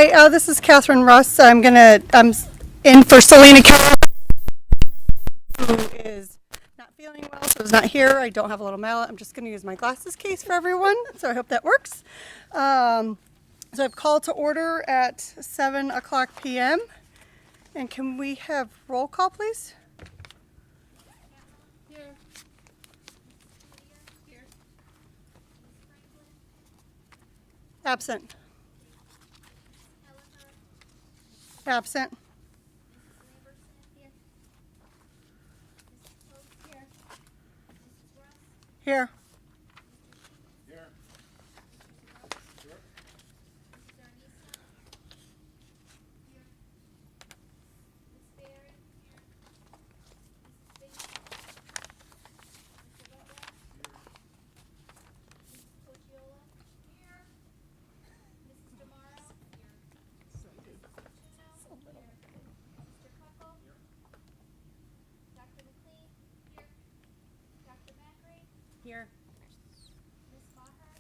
Hi, this is Catherine Russ. I'm in for Selena Carroll, who is not feeling well, so is not here. I don't have a little mallet. I'm just going to use my glasses case for everyone, so I hope that works. So I've called to order at 7 o'clock p.m. And can we have roll call, please? Here. Absent. Absent. Here. Here. Miss Maher?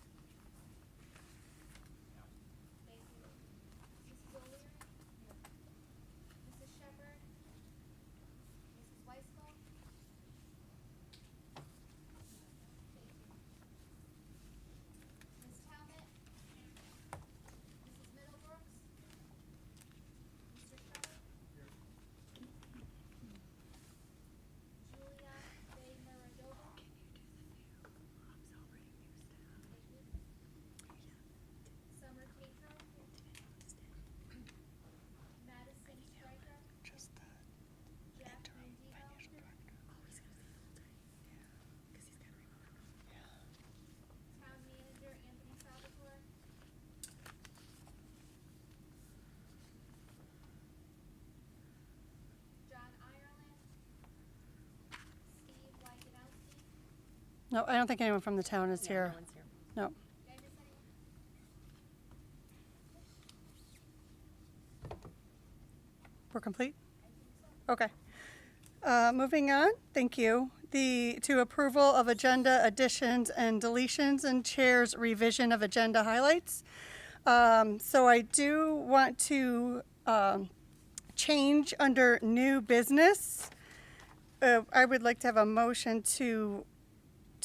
Mrs. O'Leary? Mrs. Shepherd? Mrs. Weiskel? Miss Talbot? Mrs. Middlebrooks? Mr. Shelley? Julia Bay Maradova? Summer Tatro? Madison Stryker? Jack Mendigo? Town Manager Anthony Salvatore? John Ireland? Steve Wyganowski? No, I don't think anyone from the town is here. No one's here. No. Did I miss anyone? We're complete? I think so. Okay. Moving on, thank you. To approval of agenda additions and deletions and chair's revision of agenda highlights. So I do want to change under new business. I would like to have a motion to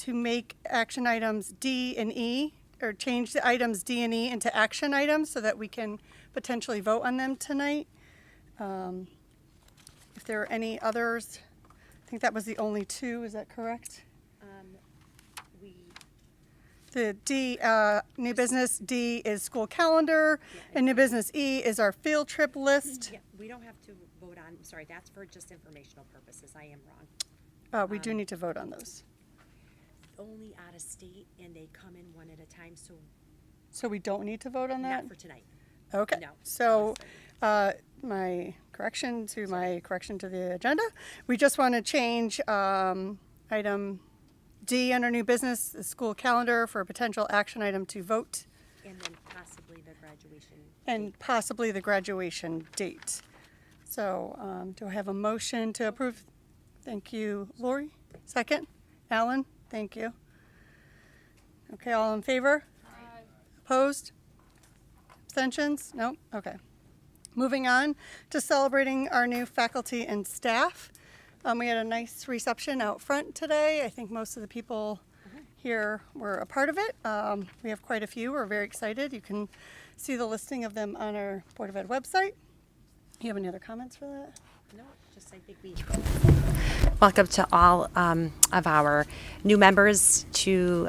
make action items D and E, or change the items D and E into action items so that we can potentially vote on them tonight. If there are any others, I think that was the only two, is that correct? We, The D, new business D is school calendar, Yeah, and new business E is our field trip list. yeah, we don't have to vote on, sorry, that's for just informational purposes. I am wrong. We do need to vote on those. Only out of state, and they come in one at a time, so So we don't need to vote on that? not for tonight. Okay, No, so, honestly. my correction to the agenda. We just want to change, item D under new business, the school calendar, for a potential action item to vote, And then possibly the graduation. and possibly the graduation date. So, do I have a motion to approve? Thank you, Lori. Second? Alan? Thank you. Okay, all in favor? Opposed? Abstentions? No? Okay. Moving on to celebrating our new faculty and staff. We had a nice reception out front today. I think most of the people here were a part of it. We have quite a few. We're very excited. You can see the listing of them on our Board of Ed website. You have any other comments for that? No, just I think we welcome to all of our new members to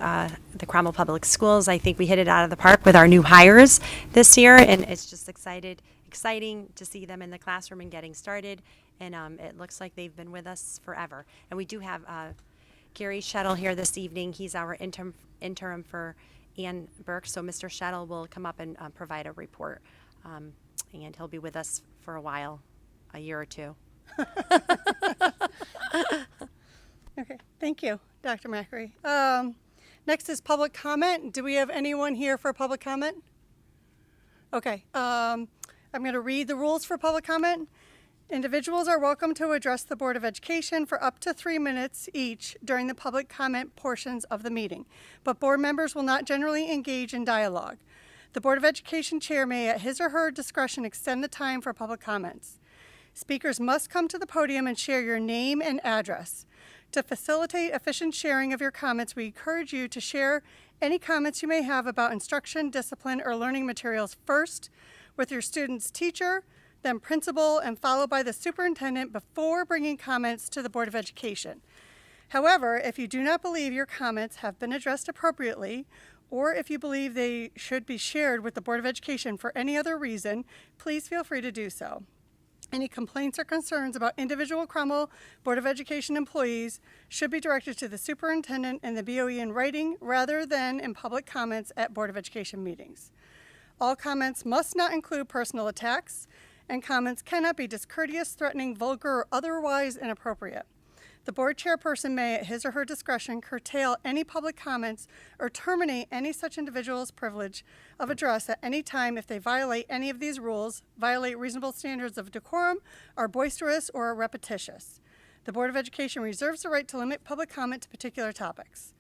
the Cromwell Public Schools. I think we hit it out of the park with our new hires this year, and it's just exciting to see them in the classroom and getting started. And it looks like they've been with us forever. And we do have Gary Shettle here this evening. He's our interim for Ann Burke. So Mr. Shettle will come up and provide a report, and he'll be with us for a while, a year or two. Okay, thank you, Dr. Macri. Next is public comment. Do we have anyone here for public comment? Okay, I'm going to read the rules for public comment. Individuals are welcome to address the Board of Education for up to 3 minutes each during the public comment portions of the meeting, but board members will not generally engage in dialogue. The Board of Education chair may, at his or her discretion, extend the time for public comments. Speakers must come to the podium and share your name and address. To facilitate efficient sharing of your comments, we encourage you to share any comments you may have about instruction, discipline, or learning materials first with your student's teacher, then principal, and followed by the superintendent before bringing comments to the Board of Education. However, if you do not believe your comments have been addressed appropriately, or if you believe they should be shared with the Board of Education for any other reason, please feel free to do so. Any complaints or concerns about individual Cromwell Board of Education employees should be directed to the superintendent and the BOE in writing rather than in public comments at Board of Education meetings. All comments must not include personal attacks, and comments cannot be discourteous, threatening, vulgar, or otherwise inappropriate. The board chairperson may, at his or her discretion, curtail any public comments or terminate any such individual's privilege of address at any time if they violate any of these rules, violate reasonable standards of decorum, are boisterous, or are repetitious. The Board of Education reserves the right to limit public comment to particular topics.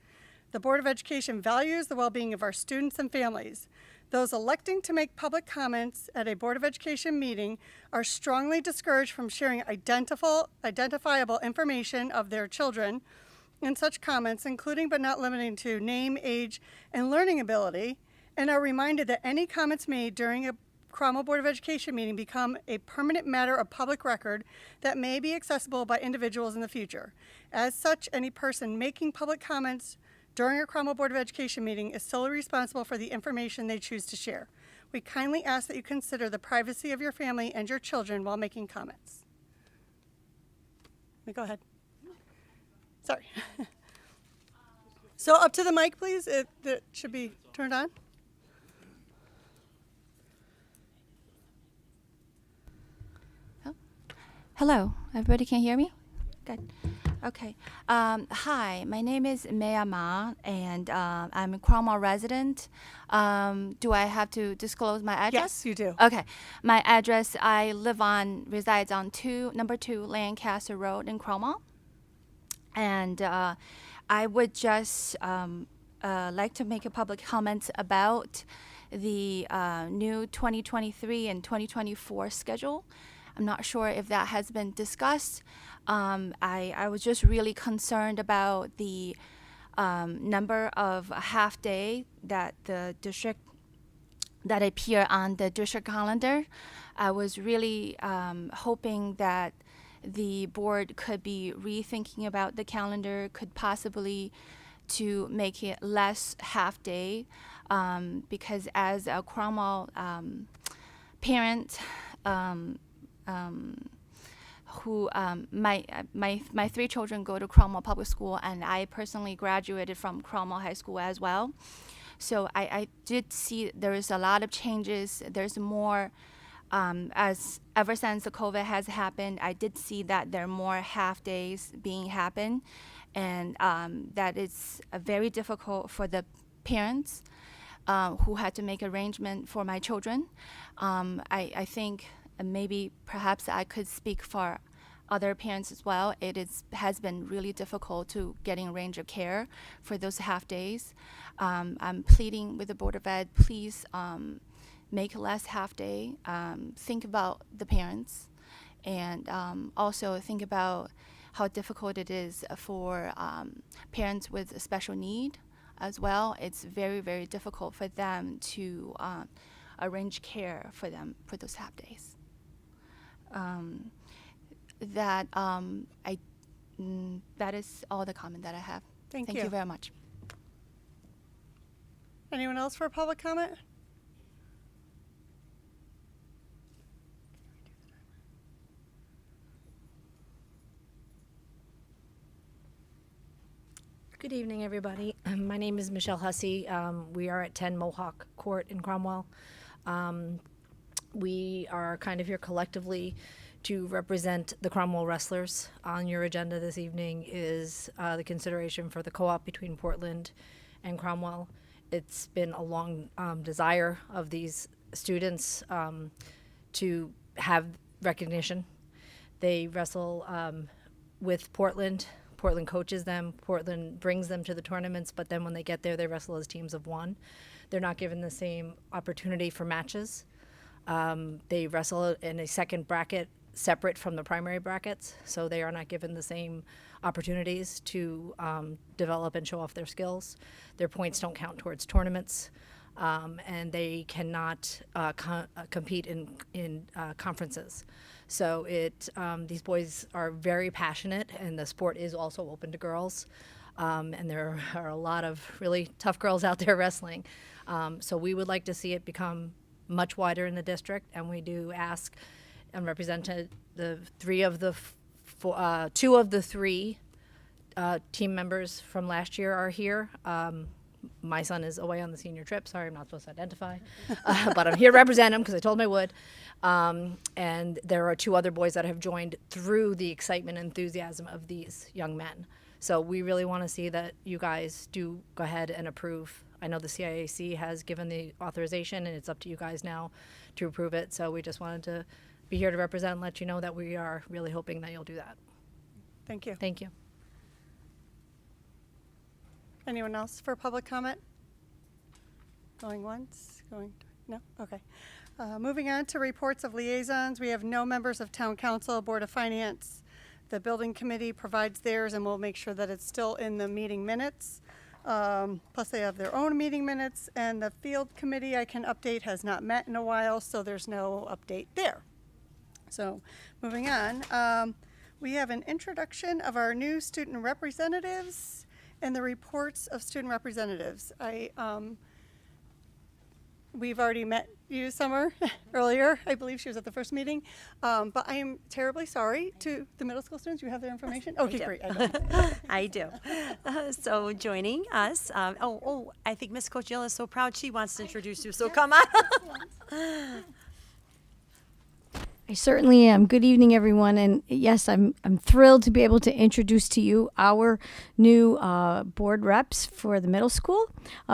The Board of Education values the well-being of our students and families. Those electing to make public comments at a Board of Education meeting are strongly discouraged from sharing identifiable information of their children in such comments, including but not limited to name, age, and learning ability, and are reminded that any comments made during a Cromwell Board of Education meeting become a permanent matter of public record that may be accessible by individuals in the future. As such, any person making public comments during a Cromwell Board of Education meeting is solely responsible for the information they choose to share. We kindly ask that you consider the privacy of your family and your children while making comments. Go ahead. Sorry. So up to the mic, please. It should be turned on. Hello, everybody can hear me? Good. Okay. Hi, my name is Maya Ma, and I'm a Cromwell resident. Do I have to disclose my address? Yes, you do. Okay. My address, resides on number 2 Lancaster Road in Cromwell. And I would just like to make a public comment about the new 2023 and 2024 schedule. I'm not sure if that has been discussed. I was just really concerned about the number of half day that the district that appear on the district calendar. I was really hoping that the board could be rethinking about the calendar, could possibly to make it less half day, because as a Cromwell parent, who my 3 children go to Cromwell Public School, and I personally graduated from Cromwell High School as well. So I did see there is a lot of changes. There's more, as ever since the COVID has happened, I did see that there are more half days being happen, and that it's very difficult for the parents who had to make arrangement for my children. I think maybe perhaps I could speak for other parents as well. Has been really difficult to getting range of care for those half days. I'm pleading with the Board of Ed, please make less half day. Think about the parents, and also think about how difficult it is for parents with a special need as well. It's very, very difficult for them to arrange care for them for those half days. That is all the comment that I have. Thank you very much. Anyone else for a public comment? Good evening, everybody. My name is Michelle Hussey. We are at 10 Mohawk Court in Cromwell. We are kind of here collectively to represent the Cromwell wrestlers. On your agenda this evening is the consideration for the co-op between Portland and Cromwell. It's been a long desire of these students to have recognition. They wrestle with Portland. Portland coaches them. Portland brings them to the tournaments, but then when they get there, they wrestle as teams of one. they're not given the same opportunity for matches. They wrestle in a second bracket separate from the primary brackets, so they are not given the same opportunities to develop and show off their skills. Their points don't count towards tournaments, and they cannot compete in conferences. So these boys are very passionate, and the sport is also open to girls. And there are a lot of really tough girls out there wrestling. So we would like to see it become much wider in the district, and we do ask and represent the two of the three team members from last year are here. My son is away on the senior trip. Sorry, I'm not supposed to identify, but I'm here to represent him because I told him I would. And there are two other boys that have joined through the excitement and enthusiasm of these young men. So we really want to see that you guys do go ahead and approve. I know the CIAC has given the authorization, and it's up to you guys now to approve it. So we just wanted to be here to represent and let you know that we are really hoping that you'll do that. Thank you. Thank you. Anyone else for public comment? Going once, no? Okay. Moving on to reports of liaisons. We have no members of Town Council, Board of Finance. The Building Committee provides theirs, and we'll make sure that it's still in the meeting minutes. Plus they have their own meeting minutes, and the Field Committee, I can update, has not met in a while, so there's no update there. So moving on, we have an introduction of our new student representatives and the reports of student representatives. We've already met you, Summer, earlier. I believe she was at the first meeting. But I am terribly sorry to the middle school students. You have their information? Okay, do. great. I do. So joining us, I think Miss Coach Jill is so proud she wants to introduce you, so come on. I certainly am. Good evening, everyone. And yes, I'm thrilled to be able to introduce to you our new board reps for the middle school.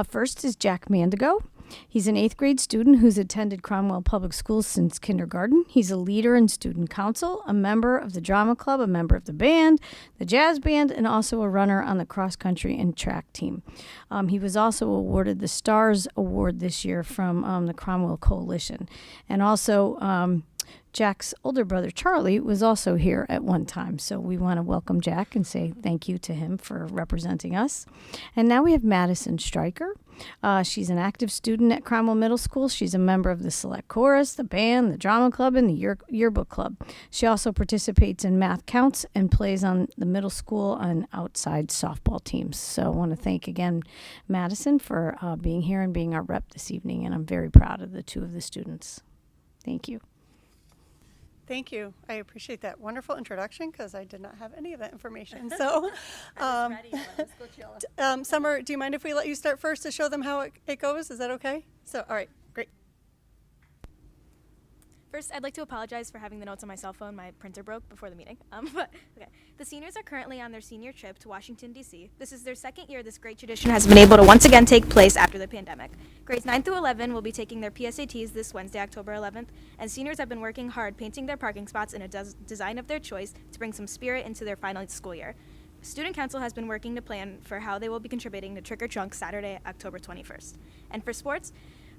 First is Jack Mandigo. He's an 8th grade student who's attended Cromwell Public Schools since kindergarten. He's a leader in student council, a member of the drama club, a member of the band, the jazz band, and also a runner on the cross country and track team. He was also awarded the STARS Award this year from the Cromwell Coalition. And also, Jack's older brother, Charlie, was also here at one time. So we want to welcome Jack and say thank you to him for representing us. And now we have Madison Stryker. She's an active student at Cromwell Middle School. She's a member of the Select Chorus, the band, the drama club, and the yearbook club. She also participates in Math Counts and plays on the middle school and outside softball teams. So I want to thank again Madison for being here and being our rep this evening. And I'm very proud of the two of the students. Thank you. Thank you. I appreciate that wonderful introduction because I did not have any of that information. So, Summer, do you mind if we let you start first to show them how it goes? Is that okay? So, all right, great. First, I'd like to apologize for having the notes on my cell phone. My printer broke before the meeting. But okay. The seniors are currently on their senior trip to Washington, D.C. This is their second year this great tradition has been able to once again take place after the pandemic. Grades 9 through 11 will be taking their PSATs this Wednesday, October 11th, and seniors have been working hard painting their parking spots in a design of their choice to bring some spirit into their final school year. Student Council has been working to plan for how they will be contributing to Trick or Trunk Saturday, October 21st. And for sports,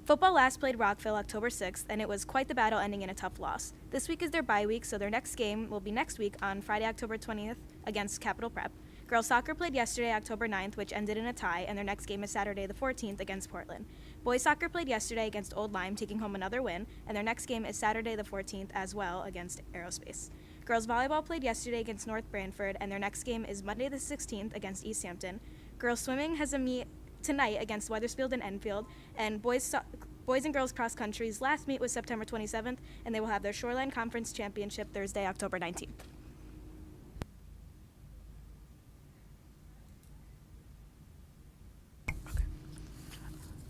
football last played Rockville October 6th, and it was quite the battle, ending in a tough loss. This week is their bye week, so their next game will be next week on Friday, October 20th against Capital Prep. Girls soccer played yesterday, October 9th, which ended in a tie, and their next game is Saturday the 14th against Portland. Boys soccer played yesterday against Old Lyme, taking home another win, and their next game is Saturday the 14th as well against Aerospace. Girls volleyball played yesterday against North Branford, and their next game is Monday the 16th against East Hampton. Girls swimming has a meet tonight against Wethersfield and Enfield, and boys and girls cross country's last meet was September 27th, and they will have their Shoreline Conference Championship Thursday, October 19th.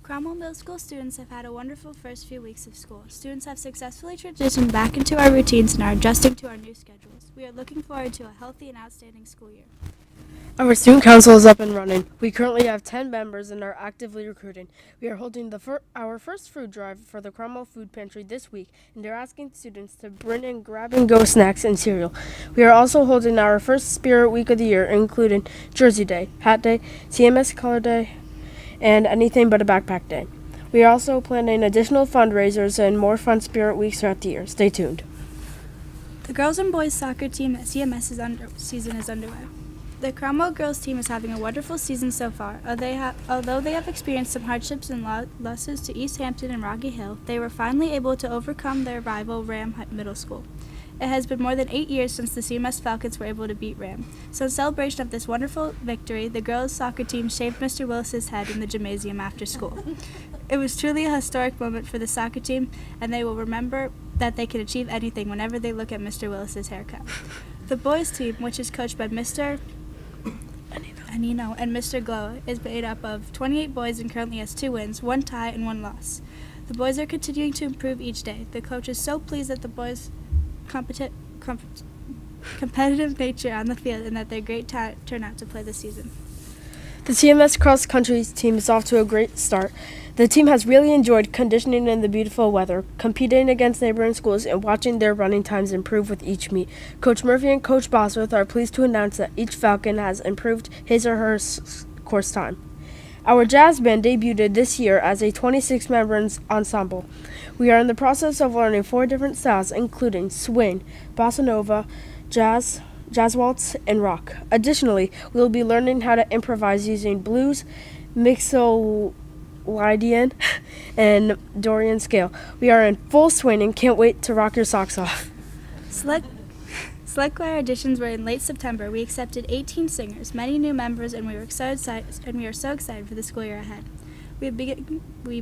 Cromwell Middle School students have had a wonderful first few weeks of school. Students have successfully transitioned back into our routines and are adjusting to our new schedules. We are looking forward to a healthy and outstanding school year. Our student council is up and running. We currently have 10 members and are actively recruiting. We are holding our first food drive for the Cromwell Food Pantry this week, and they're asking students to bring in grab-and-go snacks and cereal. We are also holding our first Spirit Week of the year, including Jersey Day, Hat Day, CMS Color Day, and Anything But a Backpack Day. We are also planning additional fundraisers and more fun spirit weeks throughout the year. Stay tuned. The girls and boys soccer team at CMS season is underway. The Cromwell girls team is having a wonderful season so far. Although they have experienced some hardships and losses to East Hampton and Rocky Hill, they were finally able to overcome their rival Ram Middle School. It has been more than 8 years since the CMS Falcons were able to beat Ram. So in celebration of this wonderful victory, the girls soccer team shaved Mr. Willis's head in the gymnasium after school. It was truly a historic moment for the soccer team, and they will remember that they can achieve anything whenever they look at Mr. Willis's haircut. The boys team, which is coached by Mr. Anino and Mr. Glow, is made up of 28 boys and currently has 2 wins, 1 tie, and 1 loss. The boys are continuing to improve each day. The coach is so pleased that the boys' competitive nature on the field and that they're great turnout to play this season. The CMS cross country team is off to a great start. The team has really enjoyed conditioning in the beautiful weather, competing against neighboring schools, and watching their running times improve with each meet. Coach Murphy and Coach Bosworth are pleased to announce that each Falcon has improved his or her course time. Our jazz band debuted this year as a 26-member ensemble. We are in the process of learning 4 different styles, including swing, bossa nova, jazz waltz, and rock. Additionally, we will be learning how to improvise using blues, Mixolydian, and Dorian scale. We are in full swing and can't wait to rock your socks off. Select choir auditions were in late September. We accepted 18 singers, many new members, and we are so excited for the school year ahead. We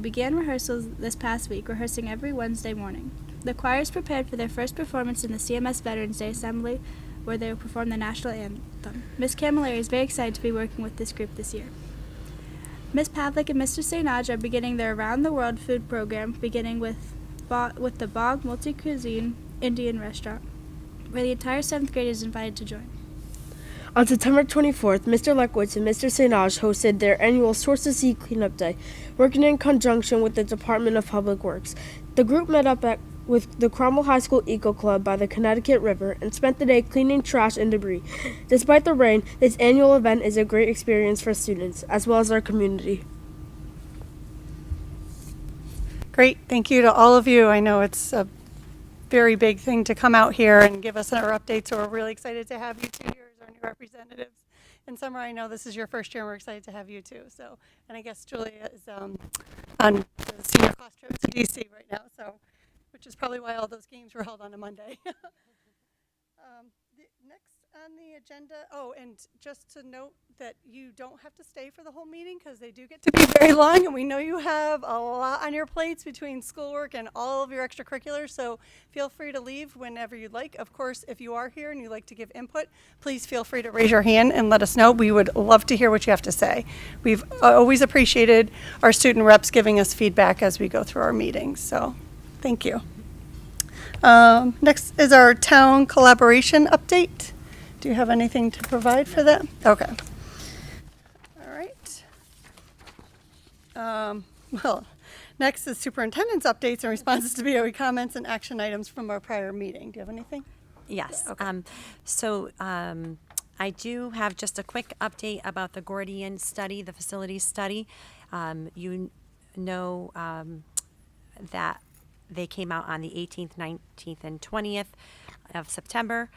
began rehearsals this past week, rehearsing every Wednesday morning. The choir is prepared for their first performance in the CMS Veterans Day Assembly, where they will perform the national anthem. Miss Camilleri is very excited to be working with this group this year. Miss Pavlik and Mr. St. Aj are beginning their Around the World food program, beginning with the Bog Multi-Cuisine Indian Restaurant, where the entire 7th grade is invited to join. On September 24th, Mr. Leckwitz and Mr. St. Aj hosted their annual Source to Sea Cleanup Day, working in conjunction with the Department of Public Works. The group met up with the Cromwell High School Eco Club by the Connecticut River and spent the day cleaning trash and debris. Despite the rain, this annual event is a great experience for students, as well as our community. Great. Thank you to all of you. I know it's a very big thing to come out here and give us our updates, so we're really excited to have you 2 years as our new representatives. And Summer, I know this is your first year, and we're excited to have you too. So, and I guess Julia is on the senior class trip to DC right now, so which is probably why all those games were held on a Monday. Next on the agenda, and just to note that you don't have to stay for the whole meeting because they do get to be very long, and we know you have a lot on your plates between schoolwork and all of your extracurriculars, so feel free to leave whenever you'd like. Of course, if you are here and you'd like to give input, please feel free to raise your hand and let us know. We would love to hear what you have to say. We've always appreciated our student reps giving us feedback as we go through our meetings, so thank you. Next is our town collaboration update. Do you have anything to provide for that? Okay. All right. Well, next is superintendent's updates and responses to BOE comments and action items from our prior meeting. Do you have anything? Yes. Okay. I do have just a quick update about the Gordian study, the facilities study. You know that they came out on the 18th, 19th, and 20th of September.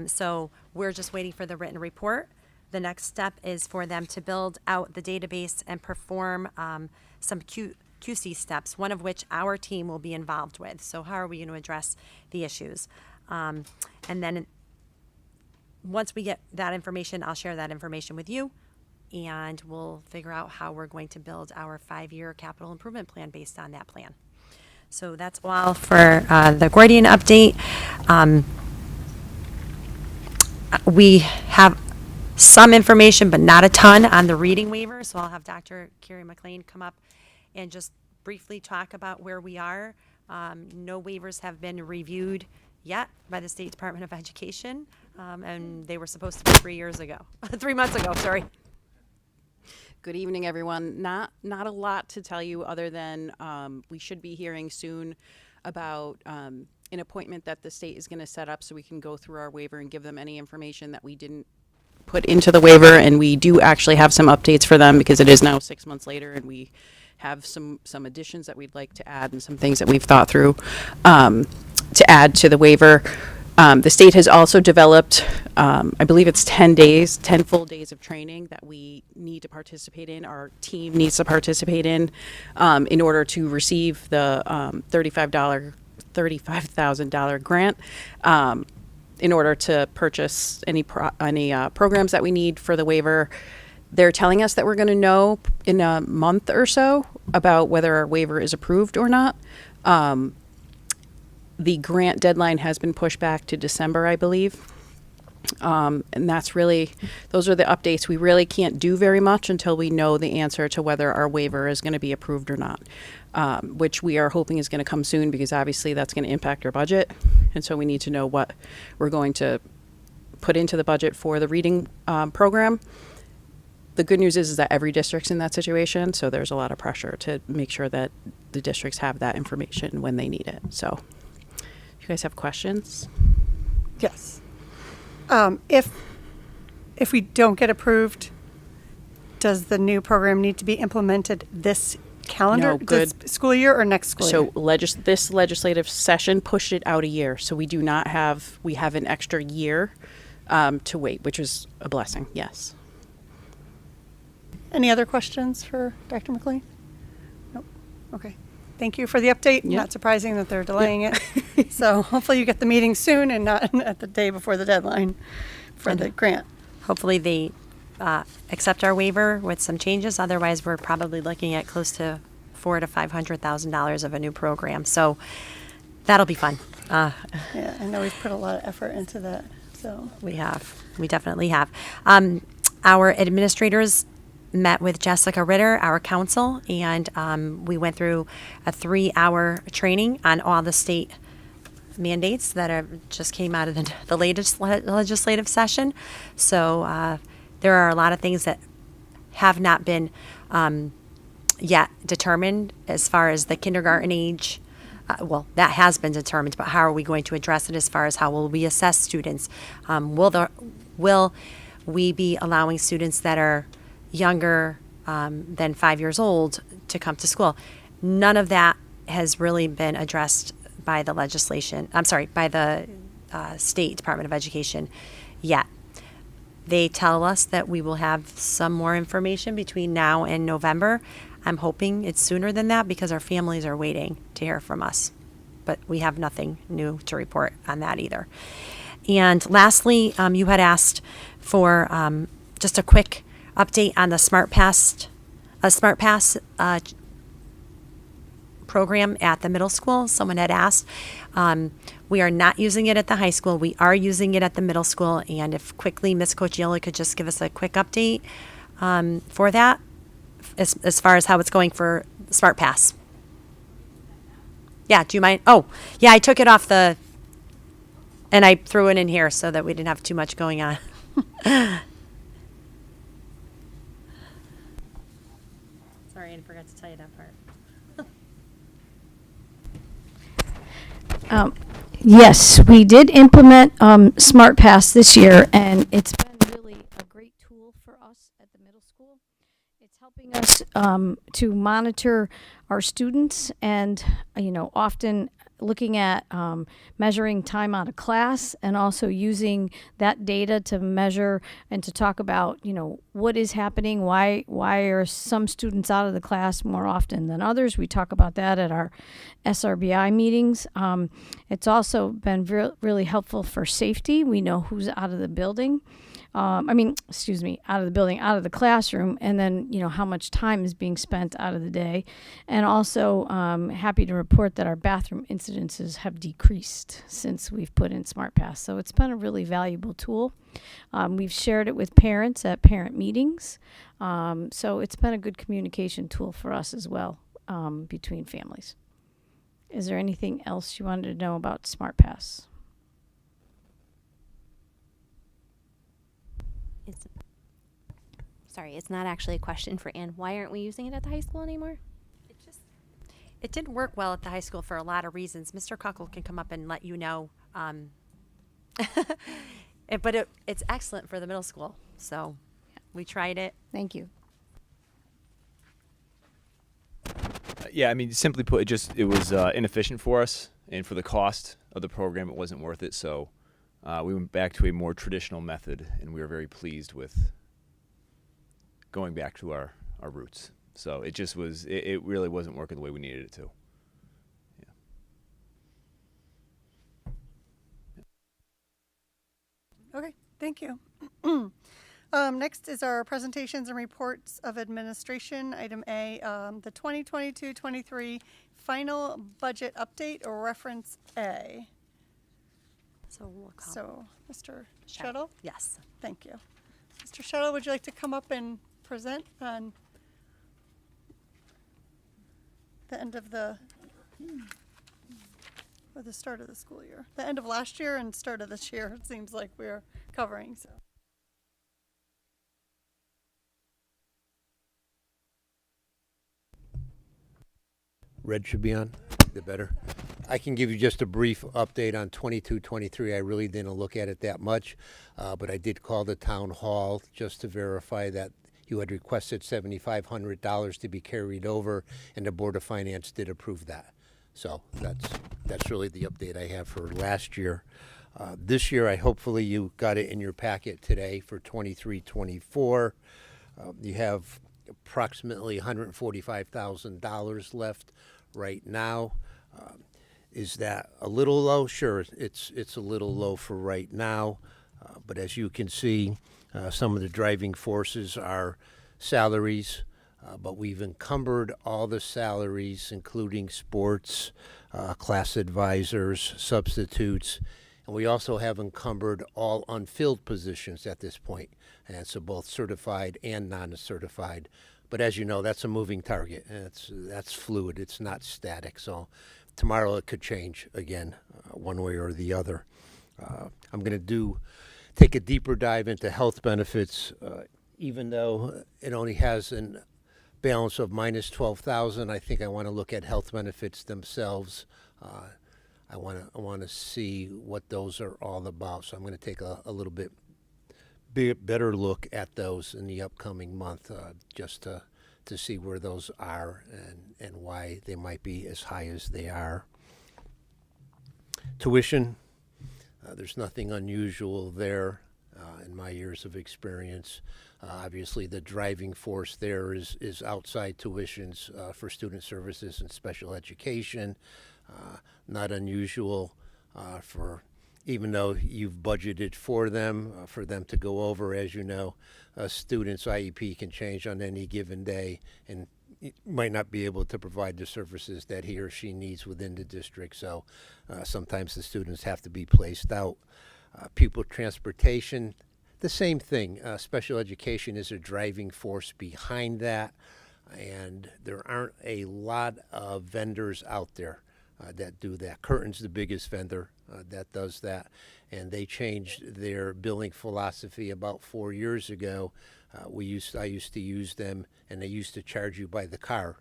So we're just waiting for the written report. The next step is for them to build out the database and perform some QC steps, one of which our team will be involved with. So how are we going to address the issues? And then once we get that information, I'll share that information with you, and we'll figure out how we're going to build our 5-year capital improvement plan based on that plan. So that's all for the Gordian update. We have some information, but not a ton on the reading waiver. So I'll have Dr. Carrie McLean come up and just briefly talk about where we are. No waivers have been reviewed yet by the State Department of Education, and they were supposed to be 3 years ago, 3 months ago, sorry. Good evening, everyone. Not a lot to tell you other than we should be hearing soon about an appointment that the state is going to set up so we can go through our waiver and give them any information that we didn't put into the waiver. And we do actually have some updates for them because it is now 6 months later and we have some additions that we'd like to add and some things that we've thought through to add to the waiver. The state has also developed, I believe it's 10 full days of training that we need to participate in. Our team needs to participate in order to receive the $35,000 grant. In order to purchase any programs that we need for the waiver. They're telling us that we're going to know in a month or so about whether our waiver is approved or not. The grant deadline has been pushed back to December, I believe. And those are the updates. We really can't do very much until we know the answer to whether our waiver is going to be approved or not, which we are hoping is going to come soon because obviously that's going to impact our budget. And so we need to know what we're going to put into the budget for the reading program. The good news is that every district's in that situation, so there's a lot of pressure to make sure that the districts have that information when they need it. So if you guys have questions. Yes. If we don't get approved, does the new program need to be implemented this calendar, No, good. this school year, or next school year? So this legislative session pushed it out a year, so we have an extra year to wait, which is a blessing, yes. Any other questions for Dr. McLean? Nope. Okay. Thank you for the update. Yep. Not surprising that they're delaying it. So hopefully you get the meeting soon and not at the day before the deadline for the grant. Hopefully they accept our waiver with some changes. Otherwise, we're probably looking at close to $400,000 to $500,000 of a new program. So that'll be fun. Yeah, I know we've put a lot of effort into that. So We definitely have. Our administrators met with Jessica Ritter, our counsel, and we went through a 3-hour training on all the state mandates that just came out of the latest legislative session. So there are a lot of things that have not been yet determined as far as the kindergarten age. Well, that has been determined, but how are we going to address it as far as how will we assess students? Will we be allowing students that are younger than 5 years old to come to school? None of that has really been addressed by the by the State Department of Education yet. They tell us that we will have some more information between now and November. I'm hoping it's sooner than that because our families are waiting to hear from us. But we have nothing new to report on that either. And lastly, you had asked for just a quick update on the Smart Pass program at the middle school. Someone had asked. We are not using it at the high school. We are using it at the middle school. And if quickly Ms. Cochiola could just give us a quick update for that, as far as how it's going for Smart Pass. Yeah, do you mind? Oh, yeah, I took it off and I threw it in here so that we didn't have too much going on. Sorry, I forgot to tell you that part. Yes, we did implement Smart Pass this year, and it's been really a great tool for us at the middle school. It's helping us to monitor our students, and often looking at measuring time out of class, and also using that data to measure and to talk about what is happening, why are some students out of the class more often than others. We talk about that at our SRBI meetings. It's also been really helpful for safety. We know who's out of the building. Out of the building, out of the classroom, and then, how much time is being spent out of the day. And also, happy to report that our bathroom incidences have decreased since we've put in Smart Pass. So it's been a really valuable tool. We've shared it with parents at parent meetings. So it's been a good communication tool for us as well, between families. Is there anything else you wanted to know about Smart Pass? It's not actually a question for Ann. Why aren't we using it at the high school anymore? It didn't work well at the high school for a lot of reasons. Mr. Kuckel can come up and let you know. But it's excellent for the middle school. So we tried it. Thank you. Yeah, I mean, simply put, it was inefficient for us, and for the cost of the program, it wasn't worth it. So we went back to a more traditional method, and we were very pleased with going back to our roots. So it just was, it really wasn't working the way we needed it to. Okay, thank you. Next is our presentations and reports of administration. Item A, the 2022-23 final budget update, or reference A. So we'll call. So, Mr. Shuttle? Yes. Thank you. Mr. Shuttle, would you like to come up and present on the end of or the start of the school year? The end of last year and start of this year, it seems like we're covering, so. Red should be on, the better. I can give you just a brief update on 22-23. I really didn't look at it that much, but I did call the town hall just to verify that you had requested $7,500 to be carried over, and the Board of Finance did approve that. So that's really the update I have for last year. This year, hopefully you got it in your packet today for 23-24. You have approximately $145,000 left right now. Is that a little low? Sure, it's a little low for right now, but as you can see, some of the driving forces are salaries, but we've encumbered all the salaries, including sports, class advisors, substitutes, and we also have encumbered all unfilled positions at this point, and so both certified and non-certified. But as you know, that's a moving target, and that's fluid. It's not static. So tomorrow it could change again, one way or the other. I'm going to take a deeper dive into health benefits, even though it only has a balance of minus 12,000. I think I want to look at health benefits themselves. I want to see what those are all about. So I'm going to take a little bit better look at those in the upcoming month, just to see where those are and why they might be as high as they are. Tuition, there's nothing unusual there in my years of experience. Obviously, the driving force there is outside tuitions for student services and special education. Not unusual for, even though you've budgeted for them to go over. As you know, a student's IEP can change on any given day and might not be able to provide the services that he or she needs within the district. So sometimes the students have to be placed out. Pupil transportation, the same thing. Special education is a driving force behind that, and there aren't a lot of vendors out there that do that. Curtin's the biggest vendor that does that, and they changed their billing philosophy about 4 years ago. I used to use them, and they used to charge you by the car.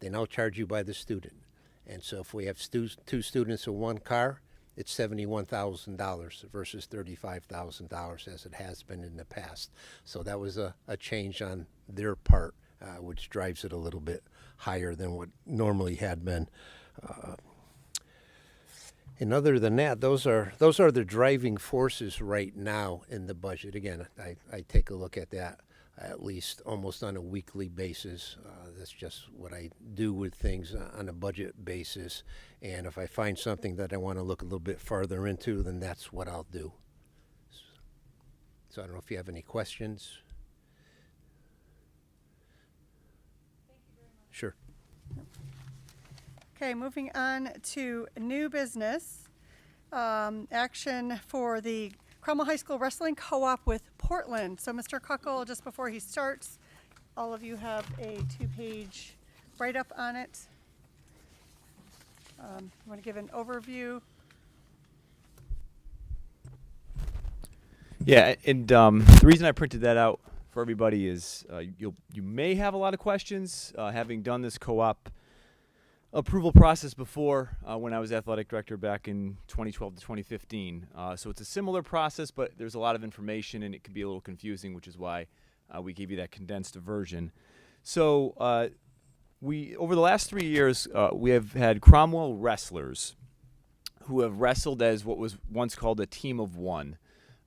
They now charge you by the student. And so if we have two students in one car, it's $71,000 versus $35,000 as it has been in the past. So that was a change on their part, which drives it a little bit higher than what normally had been. And other than that, those are the driving forces right now in the budget. Again, I take a look at that at least almost on a weekly basis. That's just what I do with things on a budget basis. And if I find something that I want to look a little bit farther into, then that's what I'll do. So I don't know if you have any questions. Thank you very much. Sure. Okay, moving on to new business. Action for the Cromwell High School Wrestling Co-op with Portland. So Mr. Kuckel, just before he starts, all of you have a 2-page write-up on it. You want to give an overview? Yeah, and the reason I printed that out for everybody is you may have a lot of questions, having done this co-op approval process before when I was athletic director back in 2012 to 2015. So it's a similar process, but there's a lot of information and it can be a little confusing, which is why we gave you that condensed version. So we over the last 3 years, we have had Cromwell wrestlers who have wrestled as what was once called a team of one.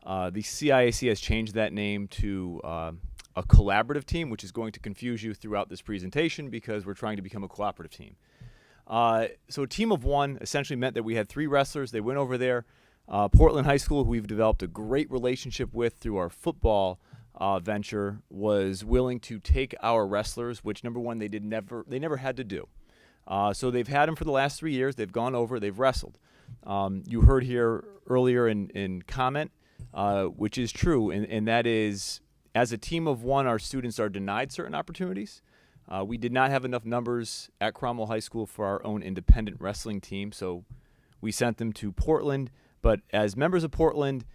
The CIAC has changed that name to a collaborative team, which is going to confuse you throughout this presentation because we're trying to become a cooperative team. So a team of one essentially meant that we had 3 wrestlers. They went over there. Portland High School, who we've developed a great relationship with through our football venture, was willing to take our wrestlers, which number one, they never had to do. So they've had them for the last 3 years. They've gone over, they've wrestled. You heard here earlier in comment, which is true, and that is, as a team of one, our students are denied certain opportunities. We did not have enough numbers at Cromwell High School for our own independent wrestling team, so we sent them to Portland. But as members of Portland,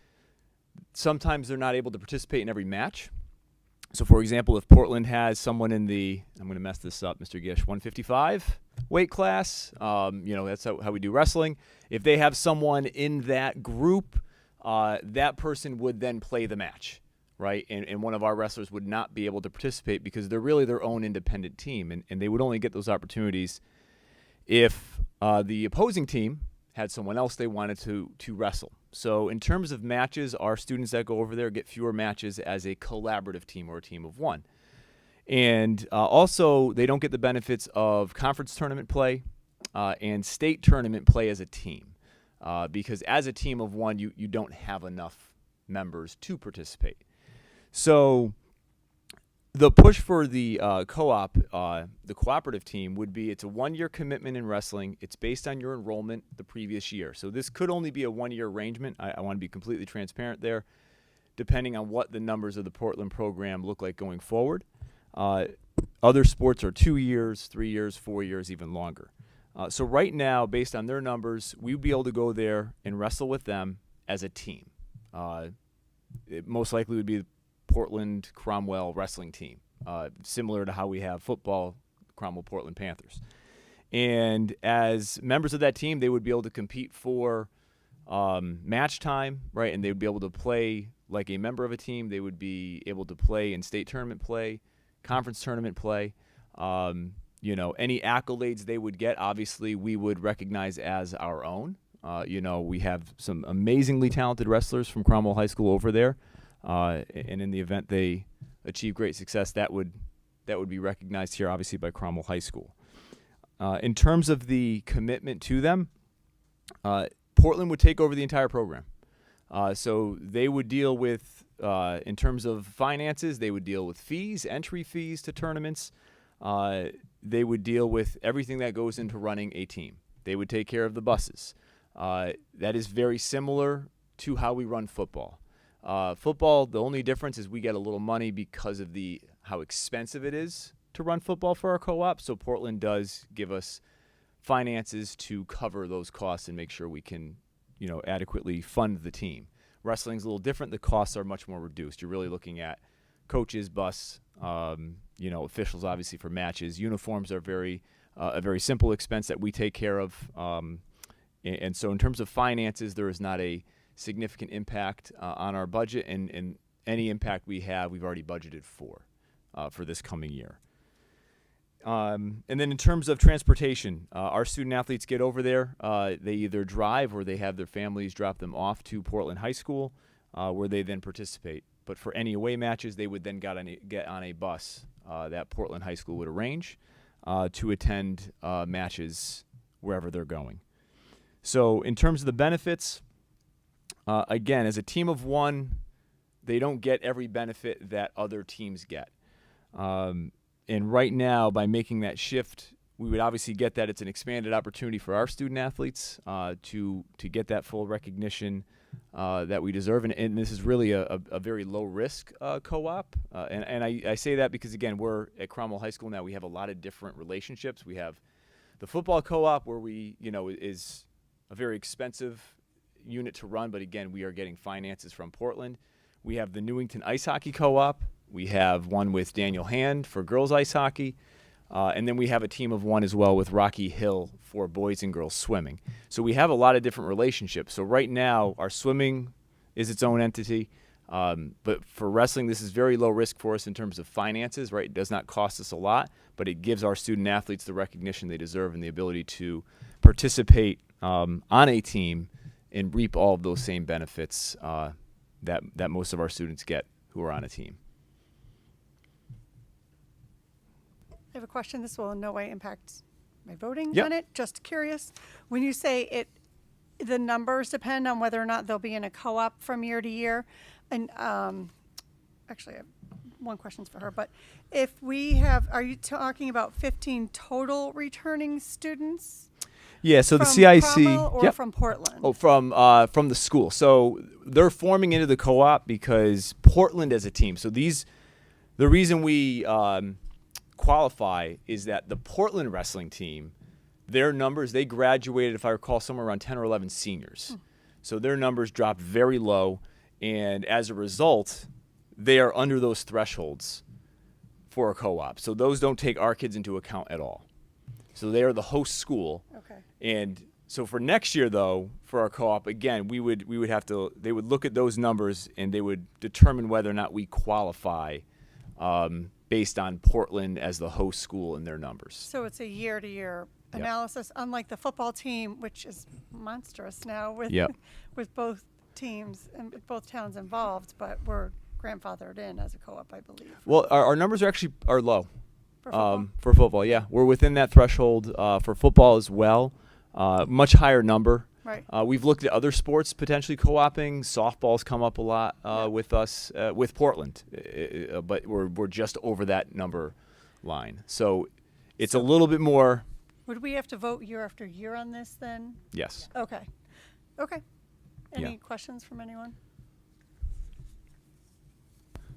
sometimes they're not able to participate in every match. So, for example, if Portland has someone in the, I'm going to mess this up, Mr. Gish, 155 weight class, that's how we do wrestling. If they have someone in that group, that person would then play the match, right? And one of our wrestlers would not be able to participate because they're really their own independent team, and they would only get those opportunities if the opposing team had someone else they wanted to wrestle. So in terms of matches, our students that go over there get fewer matches as a collaborative team or a team of one. And also, they don't get the benefits of conference tournament play and state tournament play as a team. Because as a team of one, you don't have enough members to participate. So the push for the co-op, the cooperative team, would be it's a 1-year commitment in wrestling. It's based on your enrollment the previous year. So this could only be a 1-year arrangement. I want to be completely transparent there, depending on what the numbers of the Portland program look like going forward. Other sports are 2 years, 3 years, 4 years, even longer. So right now, based on their numbers, we would be able to go there and wrestle with them as a team. It most likely would be the Portland Cromwell wrestling team, similar to how we have football, Cromwell Portland Panthers. And as members of that team, they would be able to compete for match time, right? And they would be able to play like a member of a team. They would be able to play in state tournament play, conference tournament play. Any accolades they would get, obviously, we would recognize as our own. We have some amazingly talented wrestlers from Cromwell High School over there. And in the event they achieve great success, that would be recognized here, obviously, by Cromwell High School. In terms of the commitment to them, Portland would take over the entire program. So they would deal with, in terms of finances, they would deal with fees, entry fees to tournaments. They would deal with everything that goes into running a team. They would take care of the buses. That is very similar to how we run football. Football, the only difference is we get a little money because of how expensive it is to run football for our co-op. So Portland does give us finances to cover those costs and make sure we can, adequately fund the team. Wrestling's a little different. The costs are much more reduced. You're really looking at coaches, bus, officials, obviously, for matches. Uniforms are a very simple expense that we take care of. And so in terms of finances, there is not a significant impact on our budget, and any impact we have, we've already budgeted for this coming year. And then in terms of transportation, our student athletes get over there. They either drive or they have their families drop them off to Portland High School, where they then participate. But for any away matches, they would then get on a bus that Portland High School would arrange to attend matches wherever they're going. So in terms of the benefits, again, as a team of one, they don't get every benefit that other teams get. And right now, by making that shift, we would obviously get that it's an expanded opportunity for our student athletes to get that full recognition that we deserve. And this is really a very low-risk co-op. And I say that because, again, we're at Cromwell High School now. We have a lot of different relationships. We have the football co-op where is a very expensive unit to run, but again, we are getting finances from Portland. We have the Newington Ice Hockey Co-op. We have one with Daniel Hand for girls ice hockey. And then we have a team of one as well with Rocky Hill for boys and girls swimming. So we have a lot of different relationships. So right now, our swimming is its own entity. But for wrestling, this is very low risk for us in terms of finances, right? It does not cost us a lot, but it gives our student athletes the recognition they deserve and the ability to participate on a team and reap all of those same benefits that most of our students get who are on a team. I have a question. This will in no way impact my voting Yep. on it. Just curious. When you say the numbers depend on whether or not they'll be in a co-op from year to year. And actually, I have one question's for her. But if we have, are you talking about 15 total returning students? Yeah, so the From CIC Cromwell or yep. from Portland? Oh, from the school. So they're forming into the co-op because Portland as a team. So the reason we qualify is that the Portland wrestling team, their numbers, they graduated, if I recall, somewhere around 10 or 11 seniors. So their numbers dropped very low, and as a result, they are under those thresholds for a co-op. So those don't take our kids into account at all. So they are the host school. Okay. And so for next year, though, for our co-op, again, we would have to, they would look at those numbers and they would determine whether or not we qualify based on Portland as the host school and their numbers. So it's a year-to-year analysis, unlike the football team, which is monstrous now with Yep. with both teams and both towns involved, but we're grandfathered in as a co-op, I believe. Well, our numbers are low. For football? For football, yeah. We're within that threshold for football as well. Much higher number. Right. We've looked at other sports potentially co-oping. Softball's come up a lot with us, with Portland, but we're just over that number line. So it's a little bit more. Would we have to vote year after year on this then? Yes. Okay. Okay. Any Yeah. questions from anyone?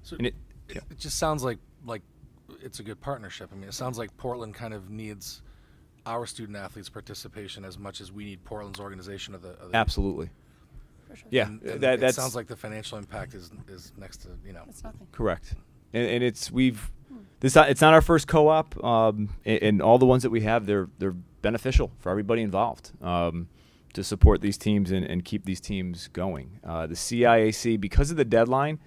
So And it just sounds like it's a good partnership. I mean, it sounds like Portland kind of needs our student athletes' participation as much as we need Portland's organization of the Absolutely. For sure. Yeah, And that it that's sounds like the financial impact is next to It's nothing. correct. And it's it's not our first co-op, and all the ones that we have, they're beneficial for everybody involved to support these teams and keep these teams going. The CIAC, because of the deadline,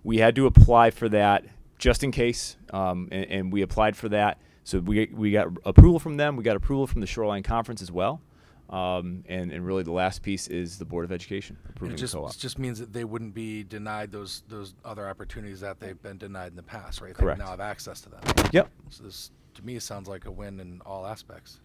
we had to apply for that just in case, and we applied for that. So we got approval from them. We got approval from the Shoreline Conference as well. And really the last piece is the Board of Education approving the co-op. it just means that they wouldn't be denied those other opportunities that they've been denied in the past, right? Correct. They now have access to them. Yep. So this, to me, sounds like a win in all aspects.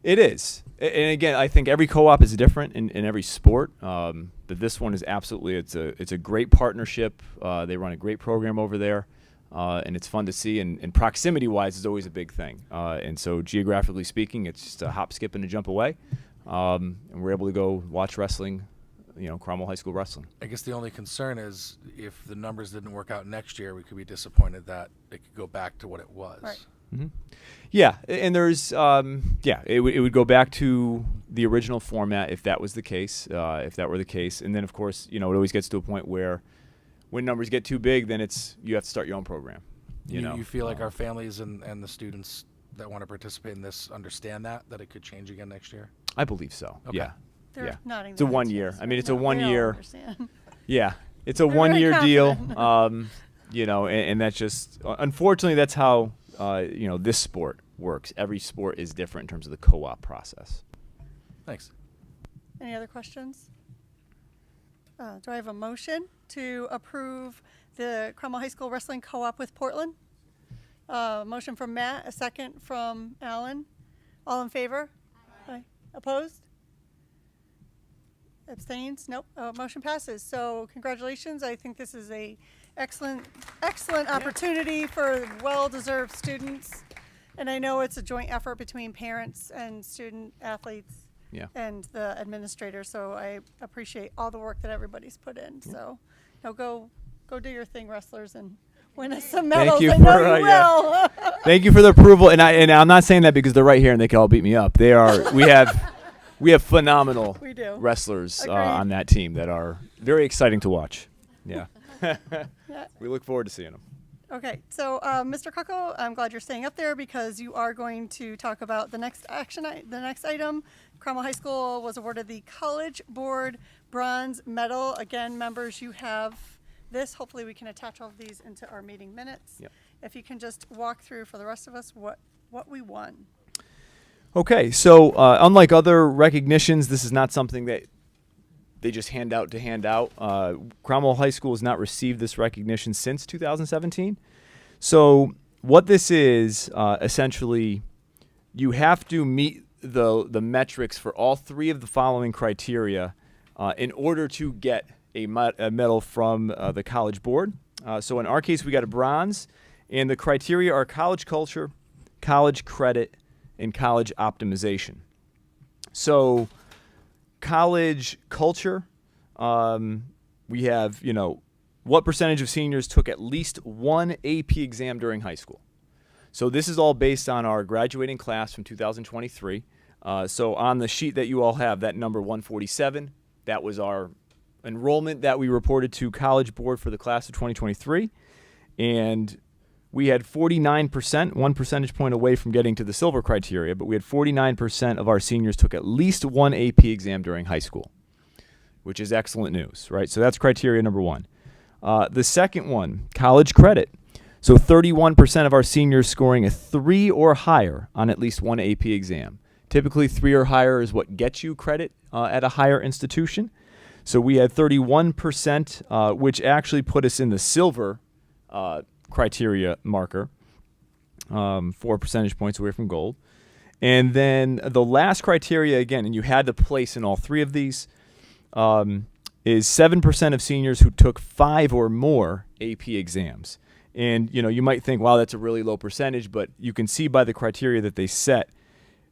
It is. And again, I think every co-op is different in every sport. But this one is absolutely, it's a great partnership. They run a great program over there. And it's fun to see, and proximity-wise is always a big thing. And so geographically speaking, it's just a hop, skip, and a jump away. And we're able to go watch wrestling, Cromwell High School wrestling. I guess the only concern is if the numbers didn't work out next year, we could be disappointed that it could go back to what it was. Right. Mm-hmm. Yeah, and there's, it would go back to the original format if that was the case, if that were the case. And then, of course, it always gets to a point where when numbers get too big, then you have to start your own program. You feel like our families and the students that want to participate in this understand that it could change again next year? I believe so. Okay. Yeah. They're yeah. nodding It's a their 1 heads year. yes I mean, right it's a now. 1 They all year. understand. Yeah. It's a They're 1 very year deal. confident. And that's just, unfortunately, that's how, this sport works. Every sport is different in terms of the co-op process. Thanks. Any other questions? Do I have a motion to approve the Cromwell High School Wrestling Co-op with Portland? Motion from Matt, a second from Alan. All in favor? Aye. Opposed? Abstains? Nope. Motion passes. So congratulations. I think this is a excellent opportunity for well-deserved students. And I know it's a joint effort between parents and student athletes. Yeah. And the administrator, so I appreciate all the work that everybody's put in. So, go do your thing, wrestlers, and win us some medals. you I know for, you yeah. will. Thank you for the approval. And I'm not saying that because they're right here and they can all beat me up. We have phenomenal We do. wrestlers Agreed. on that team that are very exciting to watch. Yeah. Yeah. We look forward to seeing them. Okay, so Mr. Cucko, I'm glad you're staying up there because you are going to talk about the next the next item. Cromwell High School was awarded the College Board Bronze Medal. Again, members, you have this, hopefully we can attach all of these into our meeting minutes. Yep. If you can just walk through for the rest of us what we won. Okay, so unlike other recognitions, this is not something that they just hand out to hand out. Cromwell High School has not received this recognition since 2017. So what this is, essentially, you have to meet the metrics for all three of the following criteria in order to get a medal from the College Board. So in our case, we got a bronze, and the criteria are college culture, college credit, and college optimization. So college culture, we have, what percentage of seniors took at least one AP exam during high school. So this is all based on our graduating class from 2023. So on the sheet that you all have, that number 147, that was our enrollment that we reported to College Board for the class of 2023. And we had 49%, 1 percentage point away from getting to the silver criteria, but we had 49% of our seniors took at least one AP exam during high school, which is excellent news, right? So that's criteria number one. The second one, college credit. So 31% of our seniors scoring a 3 or higher on at least one AP exam. Typically 3 or higher is what gets you credit at a higher institution. So we had 31%, which actually put us in the silver criteria marker, 4 percentage points away from gold. And then the last criteria, again, and you had to place in all three of these, is 7% of seniors who took 5 or more AP exams. And, you might think, wow, that's a really low percentage, but you can see by the criteria that they set,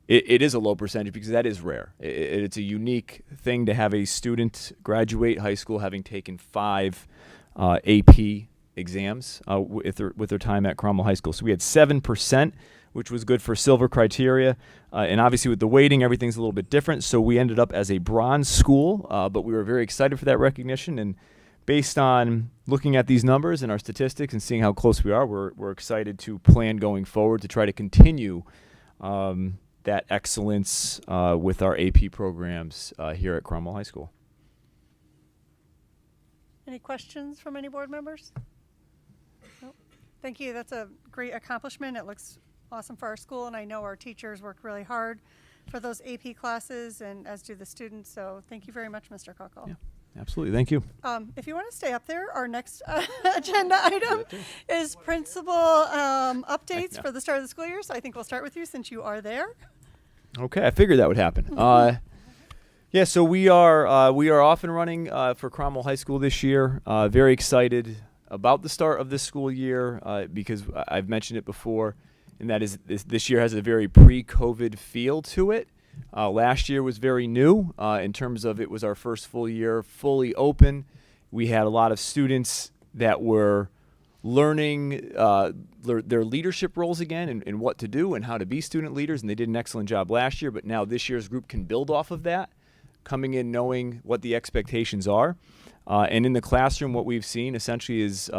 it is a low percentage because that is rare. It's a unique thing to have a student graduate high school having taken 5 AP exams with their time at Cromwell High School. So we had 7%, which was good for silver criteria. And obviously with the weighting, everything's a little bit different. So we ended up as a bronze school, but we were very excited for that recognition. And based on looking at these numbers and our statistics and seeing how close we are, we're excited to plan going forward to try to continue that excellence with our AP programs here at Cromwell High School. Any questions from any board members? Nope. Thank you. That's a great accomplishment. It looks awesome for our school, and I know our teachers work really hard for those AP classes, and as do the students. So thank you very much, Mr. Cockle. Yeah, absolutely. Thank you. If you want to stay up there, our next agenda item is principal updates for the start of the school year. So I think we'll start with you since you are there. Okay, I figured that would happen. Yeah, so we are off and running for Cromwell High School this year. Very excited about the start of this school year because I've mentioned it before, and that is this year has a very pre-COVID feel to it. Last year was very new in terms of it was our first full year fully open. We had a lot of students that were learning their leadership roles again and what to do and how to be student leaders, and they did an excellent job last year, but now this year's group can build off of that, coming in knowing what the expectations are. And in the classroom, what we've seen essentially is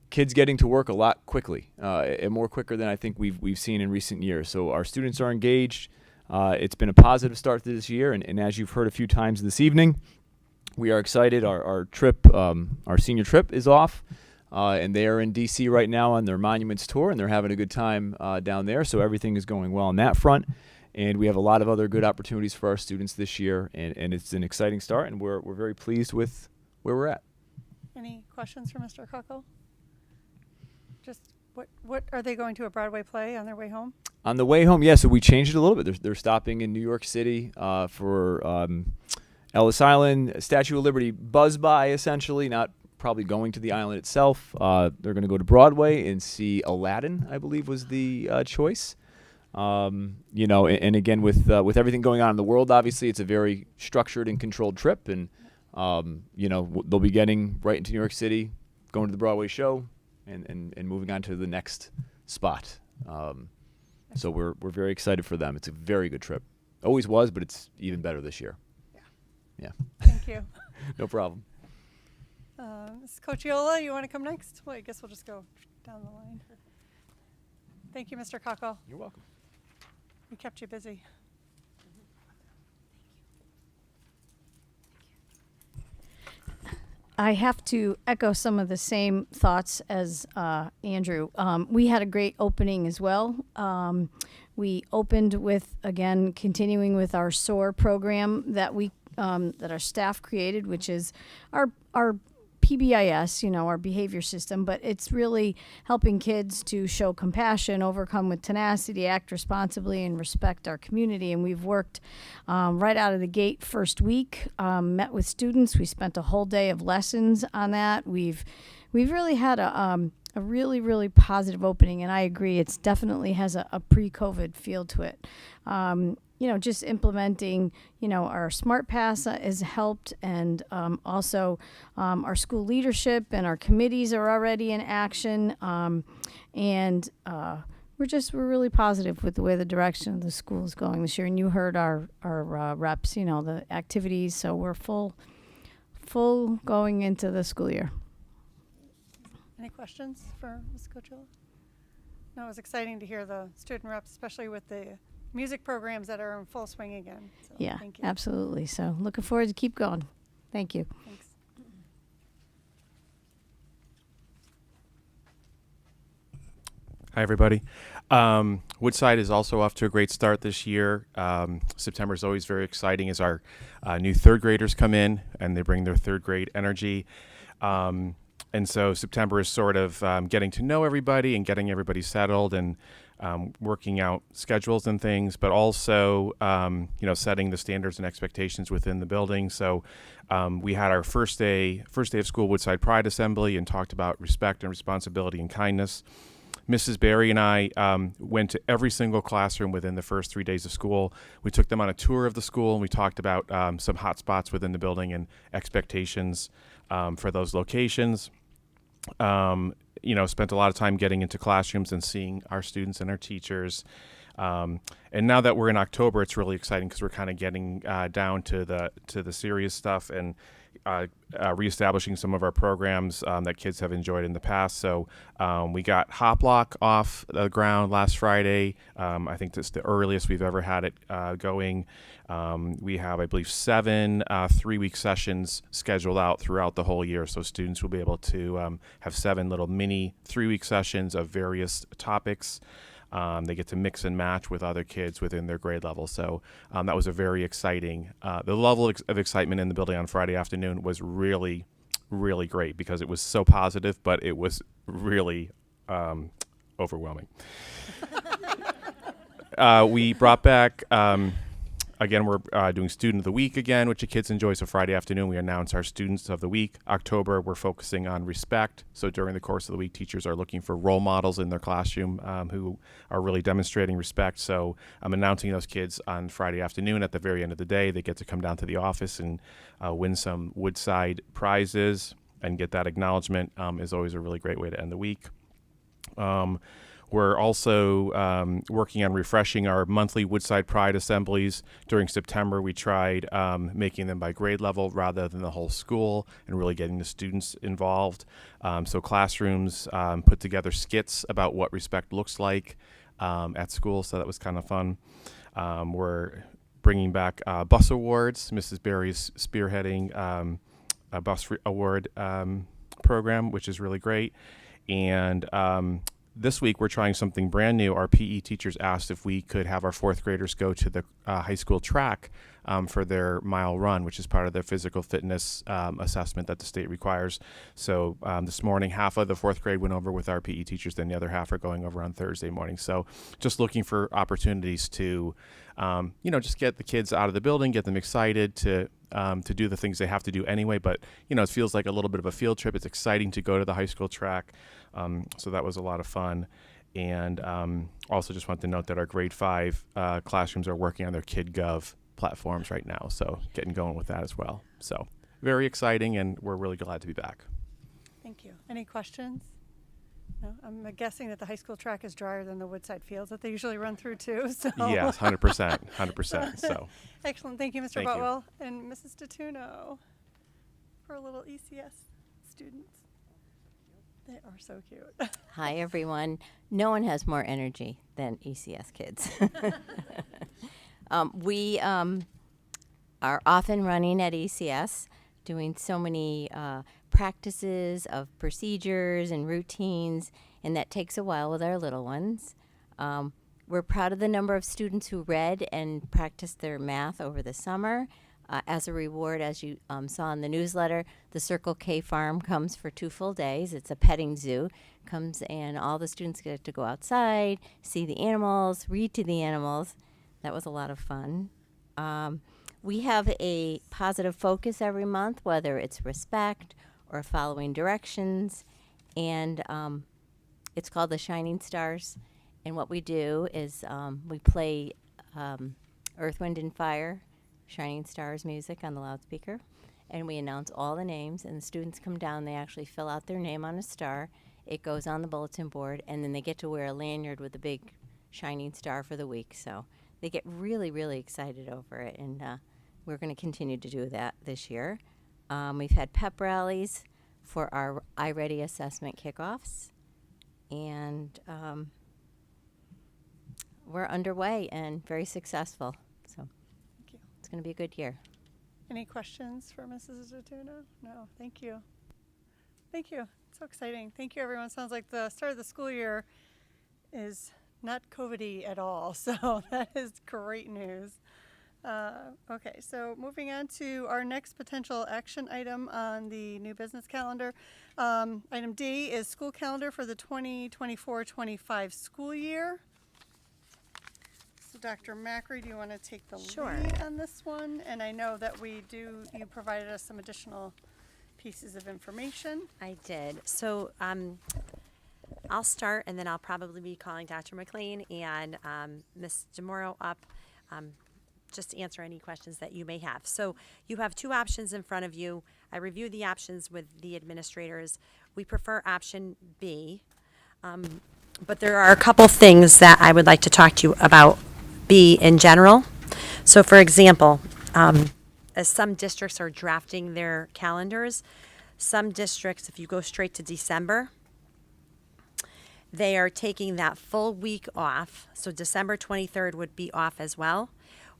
kids getting to work a lot quickly, and more quicker than I think we've seen in recent years. So our students are engaged. It's been a positive start to this year, and as you've heard a few times this evening, we are excited. Our trip, our senior trip is off. And they are in D.C. right now on their Monuments tour, and they're having a good time down there. So everything is going well on that front. And we have a lot of other good opportunities for our students this year, and it's an exciting start, and we're very pleased with where we're at. Any questions for Mr. Cockle? Just what are they going to a Broadway play on their way home? On the way home, yeah. So we changed it a little bit. They're stopping in New York City for Ellis Island, Statue of Liberty buzz by, essentially, not probably going to the island itself. They're going to go to Broadway and see Aladdin, I believe was the choice. And again, with everything going on in the world, obviously it's a very structured and controlled trip, and they'll be getting right into New York City, going to the Broadway show, and moving on to the next spot. So we're very excited for them. It's a very good trip. Always was, but it's even better this year. Yeah. Thank you. No problem. Ms. Cochiola, you want to come next? Well, I guess we'll just go down the line. Thank you, Mr. Cockle. You're welcome. We kept you busy. I have to echo some of the same thoughts as Andrew. We had a great opening as well. We opened with, again, continuing with our SOAR program that that our staff created, which is our PBIS, our behavior system, but it's really helping kids to show compassion, overcome with tenacity, act responsibly, and respect our community. And we've worked right out of the gate first week, met with students. We spent a whole day of lessons on that. We've really had a really, really positive opening, and I agree. It's definitely has a pre-COVID feel to it. Just implementing, our Smart Pass has helped, and also our school leadership and our committees are already in action, and we're really positive with the way the direction of the school is going this year. And you heard our reps, the activities, so we're full going into the school year. Any questions for Ms. Coachella? No, it was exciting to hear the student reps, especially with the music programs that are in full swing again. So Yeah, thank you. absolutely. So looking forward to keep going. Thank you. Thanks. Hi, everybody. Woodside is also off to a great start this year. September is always very exciting as our new third graders come in and they bring their third grade energy. And so September is sort of getting to know everybody and getting everybody settled and working out schedules and things, but also, setting the standards and expectations within the building. So we had our first day of school Woodside Pride Assembly and talked about respect and responsibility and kindness. Mrs. Berry and I went to every single classroom within the first 3 days of school. We took them on a tour of the school, and we talked about some hot spots within the building and expectations for those locations. Spent a lot of time getting into classrooms and seeing our students and our teachers. And now that we're in October, it's really exciting because we're kind of getting down to the serious stuff and reestablishing some of our programs that kids have enjoyed in the past. So we got Hop Lock off the ground last Friday. I think that's the earliest we've ever had it going. We have, I believe, 7 3-week sessions scheduled out throughout the whole year. So students will be able to have 7 little mini 3-week sessions of various topics. They get to mix and match with other kids within their grade level. So that was a very exciting, the level of excitement in the building on Friday afternoon was really, really great because it was so positive, but it was really overwhelming. We brought back, again, we're doing Student of the Week again, which the kids enjoy. So Friday afternoon, we announce our Students of the Week. October, we're focusing on respect. So during the course of the week, teachers are looking for role models in their classroom who are really demonstrating respect. So I'm announcing those kids on Friday afternoon. At the very end of the day, they get to come down to the office and win some Woodside prizes and get that acknowledgement. Is always a really great way to end the week. We're also working on refreshing our monthly Woodside Pride assemblies. During September, we tried making them by grade level rather than the whole school and really getting the students involved. So classrooms put together skits about what respect looks like at school, so that was kind of fun. We're bringing back bus awards. Mrs. Berry's spearheading a bus award program, which is really great. And this week, we're trying something brand new. Our PE teachers asked if we could have our 4th graders go to the high school track for their mile run, which is part of their physical fitness assessment that the state requires. So this morning, half of the 4th grade went over with our PE teachers, then the other half are going over on Thursday morning. So just looking for opportunities to, just get the kids out of the building, get them excited to do the things they have to do anyway. But, it feels like a little bit of a field trip. It's exciting to go to the high school track. So that was a lot of fun. And also just want to note that our grade 5 classrooms are working on their KidGov platforms right now. So getting going with that as well. So very exciting, and we're really glad to be back. Thank you. Any questions? No, I'm guessing that the high school track is drier than the Woodside fields that they usually run through too. So Yes, 100%. So excellent. Thank you, Mr. Thank you. Botwell and Mrs. Datuno for a little ECS students. They are so cute. Hi, everyone. No one has more energy than ECS kids. We are off and running at ECS. doing so many practices of procedures and routines, and that takes a while with our little ones. We're proud of the number of students who read and practiced their math over the summer. As a reward, as you saw in the newsletter, the Circle K Farm comes for 2 full days. It's a petting zoo. Comes and all the students get to go outside, see the animals, read to the animals. That was a lot of fun. We have a positive focus every month, whether it's respect or following directions, and it's called the Shining Stars. And what we do is we play Earth, Wind, and Fire, Shining Stars music on the loudspeaker, and we announce all the names, and the students come down, they actually fill out their name on a star. It goes on the bulletin board, and then they get to wear a lanyard with a big shining star for the week. So they get really, really excited over it, and we're going to continue to do that this year. We've had pep rallies for our iReady assessment kickoffs, and we're underway and very successful. So Thank you. it's going to be a good year. Any questions for Mrs. Zatuno? No, thank you. Thank you. So exciting. Thank you, everyone. Sounds like the start of the school year is not COVID-y at all, so that is great news. Okay, so moving on to our next potential action item on the new business calendar. Item D is school calendar for the 2024-25 school year. So Dr. Macri, do you want to take the lead on this one? And I know that you provided us some additional pieces of information. I did. So I'll start, and then I'll probably be calling Dr. McLean and Ms. DeMoro up just to answer any questions that you may have. So you have 2 options in front of you. I reviewed the options with the administrators. We prefer option B, but there are a couple things that I would like to talk to you about B in general. So for example, as some districts are drafting their calendars, some districts, if you go straight to December, they are taking that full week off. So December 23rd would be off as well.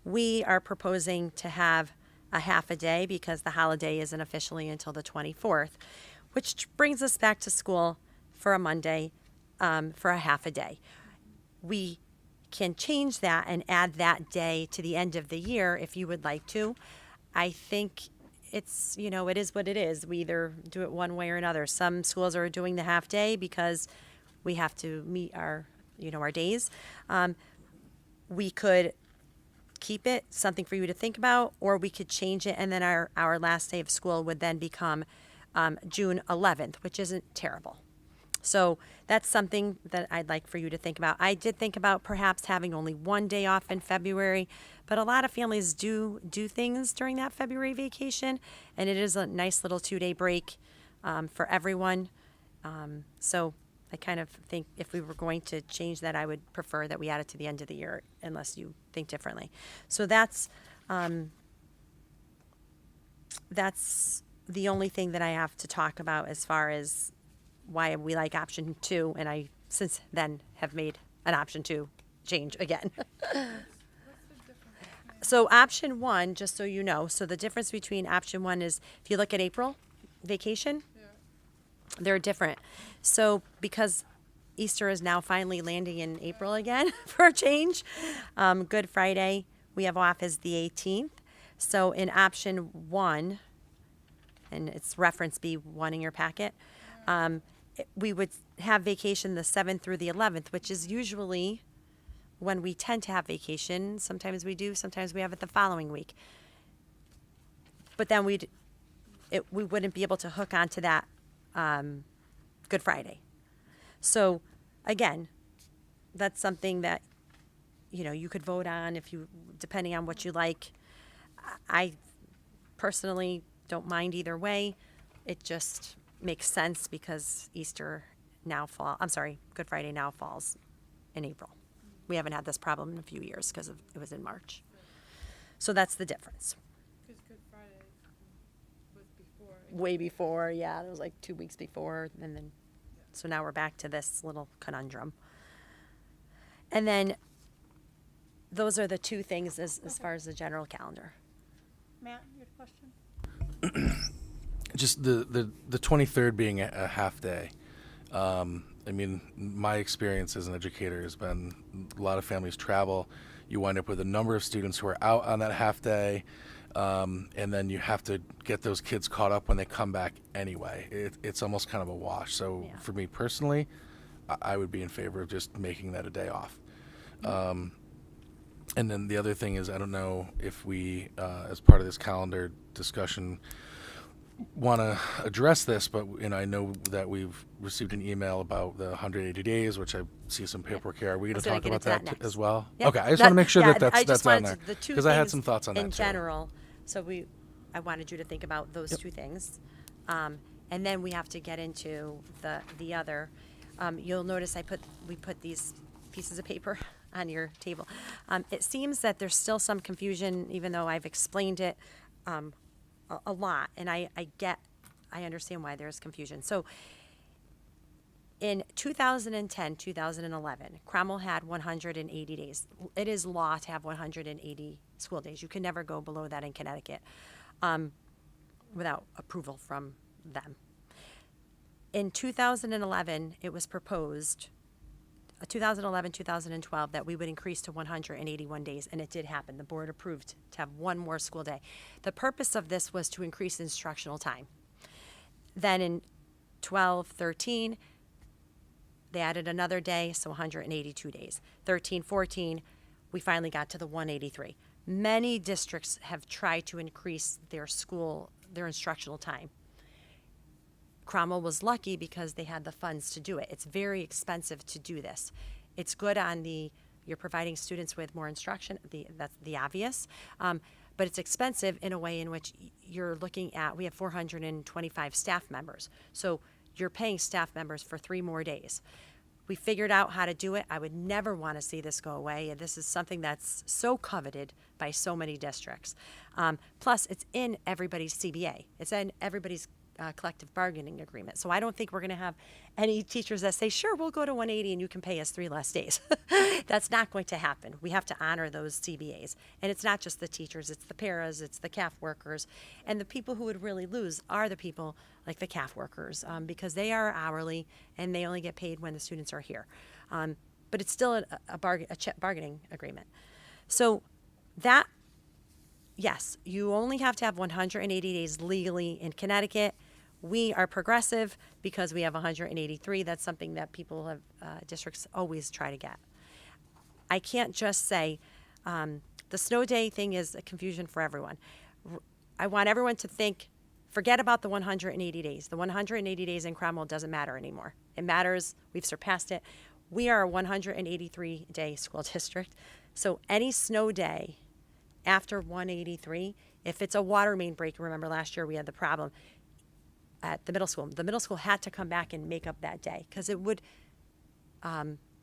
We are proposing to have a half a day because the holiday isn't officially until the 24th, which brings us back to school for a Monday for a half a day. We can change that and add that day to the end of the year if you would like to. I think it's, it is what it is. We either do it one way or another. Some schools are doing the half day because we have to meet our days. We could keep it, something for you to think about, or we could change it, and then our last day of school would then become June 11th, which isn't terrible. So that's something that I'd like for you to think about. I did think about perhaps having only one day off in February, but a lot of families do things during that February vacation, and it is a nice little 2-day break for everyone. So I kind of think if we were going to change that, I would prefer that we add it to the end of the year, unless you think differently. So that's the only thing that I have to talk about as far as why we like option 2, and I since then have made an option 2 change again. So option 1, just so you know, so the difference between option 1 is if you look at April vacation, they're different. So because Easter is now finally landing in April again for a change, Good Friday we have off is the 18th. So in option 1, and it's reference B1 in your packet, we would have vacation the 7th through the 11th, which is usually when we tend to have vacation. Sometimes we do, sometimes we have it the following week. But then we wouldn't be able to hook onto that Good Friday. So again, that's something that you could vote on depending on what you like. I personally don't mind either way. It just makes sense because Good Friday now falls in April. We haven't had this problem in a few years because it was in March. So that's the difference. Because Good Friday was before. Way before, yeah. It was like 2 weeks before, and then so now we're back to this little conundrum. And then those are the 2 things as far as the general calendar. Matt, you had a question? just the 23rd being a half day. I mean, my experience as an educator has been a lot of families travel. You wind up with a number of students who are out on that half day, and then you have to get those kids caught up when they come back anyway. It's almost kind of a wash. So for me personally, I would be in favor of just making that a day off. And then the other thing is, I don't know if we, as part of this calendar discussion, want to address this, but I know that we've received an email about the 180 days, which I see some paperwork here. Are we going to talk about that as well? Yep. Okay, I just want to make sure yeah, that's I just on wanted there the two because I had things some thoughts on that in too. general. So I wanted you to think about those two things, and then we have to get into the other. You'll notice we put these pieces of paper on your table. It seems that there's still some confusion, even though I've explained it a lot, and I understand why there's confusion. So in 2010, 2011, Cromwell had 180 days. It is law to have 180 school days. You can never go below that in Connecticut without approval from them. In 2011, it was proposed, 2011, 2012, that we would increase to 181 days, and it did happen. The board approved to have one more school day. The purpose of this was to increase instructional time. Then in 12, 13, they added another day, so 182 days. 13, 14, we finally got to the 183. Many districts have tried to increase their instructional time. Cromwell was lucky because they had the funds to do it. It's very expensive to do this. It's good on you're providing students with more instruction, that's the obvious, but it's expensive in a way in which you're looking at, we have 425 staff members. So you're paying staff members for 3 more days. We figured out how to do it. I would never want to see this go away. This is something that's so coveted by so many districts. Plus, it's in everybody's CBA. It's in everybody's collective bargaining agreement. So I don't think we're going to have any teachers that say, sure, we'll go to 180 and you can pay us 3 less days. That's not going to happen. We have to honor those CBAs. And it's not just the teachers, it's the paras, it's the CAF workers. And the people who would really lose are the people like the CAF workers because they are hourly and they only get paid when the students are here. But it's still a bargaining agreement. So that, yes, you only have to have 180 days legally in Connecticut. We are progressive because we have 183. That's something that people have, districts always try to get. I can't just say the snow day thing is a confusion for everyone. I want everyone to think, forget about the 180 days. The 180 days in Cromwell doesn't matter anymore. It matters. We've surpassed it. We are a 183-day school district. So any snow day after 183, if it's a water main break, remember last year we had the problem at the middle school. The middle school had to come back and make up that day because it would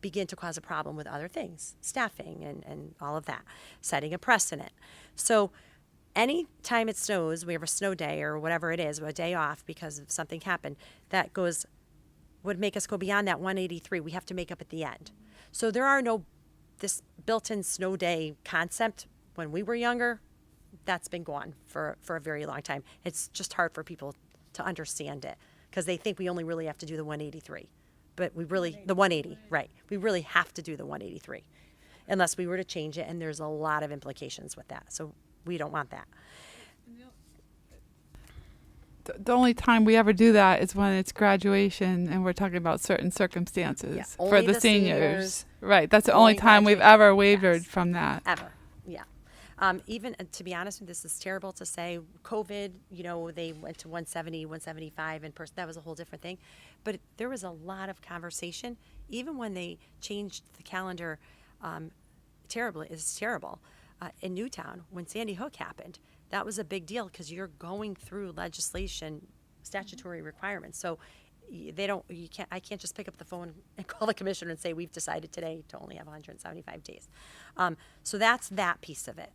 begin to cause a problem with other things, staffing and all of that, setting a precedent. So any time it snows, we have a snow day or whatever it is, a day off because of something happened, that would make us go beyond that 183. We have to make up at the end. So there are this built-in snow day concept. When we were younger, that's been gone for a very long time. It's just hard for people to understand it because they think we only really have to do the 183. But the 180, right. We really have to do the 183 unless we were to change it, and there's a lot of implications with that. So we don't want that. The only time we ever do that is when it's graduation and we're talking about certain circumstances for the seniors. Right. That's the only time we've ever wavered from that. Ever. Yeah. Even to be honest, this is terrible to say. COVID, they went to 170, 175 in person. That was a whole different thing. But there was a lot of conversation, even when they changed the calendar. It's terrible. In Newtown, when Sandy Hook happened, that was a big deal because you're going through legislation, statutory requirements. So I can't just pick up the phone and call the commissioner and say we've decided today to only have 175 days. So that's that piece of it.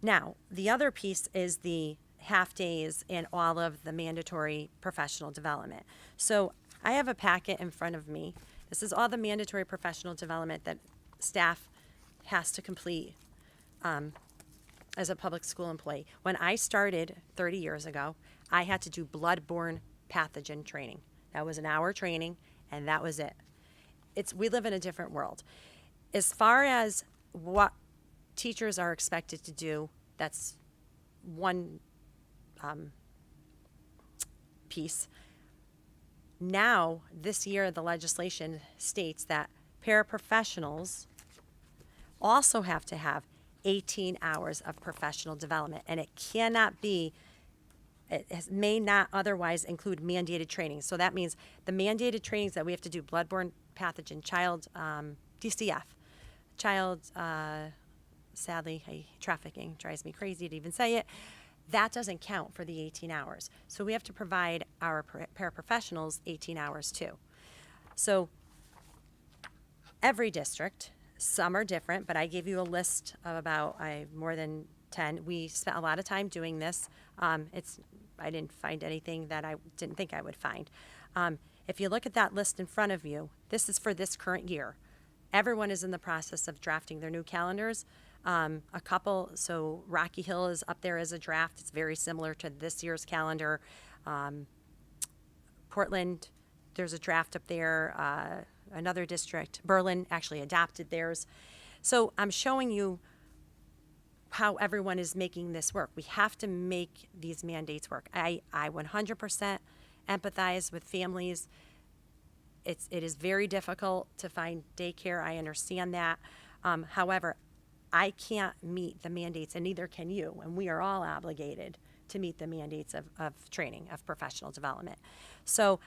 Now, the other piece is the half days and all of the mandatory professional development. So I have a packet in front of me. This is all the mandatory professional development that staff has to complete as a public school employee. When I started 30 years ago, I had to do bloodborne pathogen training. That was an hour training, and that was it. We live in a different world. As far as what teachers are expected to do, that's one piece. Now, this year, the legislation states that paraprofessionals also have to have 18 hours of professional development, and it cannot be, may not otherwise include mandated training. So that means the mandated trainings that we have to do, bloodborne pathogen, child DCF, child, sadly, trafficking drives me crazy to even say it. That doesn't count for the 18 hours. So we have to provide our paraprofessionals 18 hours too. So every district, some are different, but I gave you a list of about more than 10. We spent a lot of time doing this. I didn't find anything that I didn't think I would find. If you look at that list in front of you, this is for this current year. Everyone is in the process of drafting their new calendars. So Rocky Hill is up there as a draft. It's very similar to this year's calendar. Portland, there's a draft up there. Another district, Berlin, actually adopted theirs. So I'm showing you how everyone is making this work. We have to make these mandates work. I 100% empathize with families. It is very difficult to find daycare. I understand that. However, I can't meet the mandates, and neither can you. And we are all obligated to meet the mandates of training, of professional development. So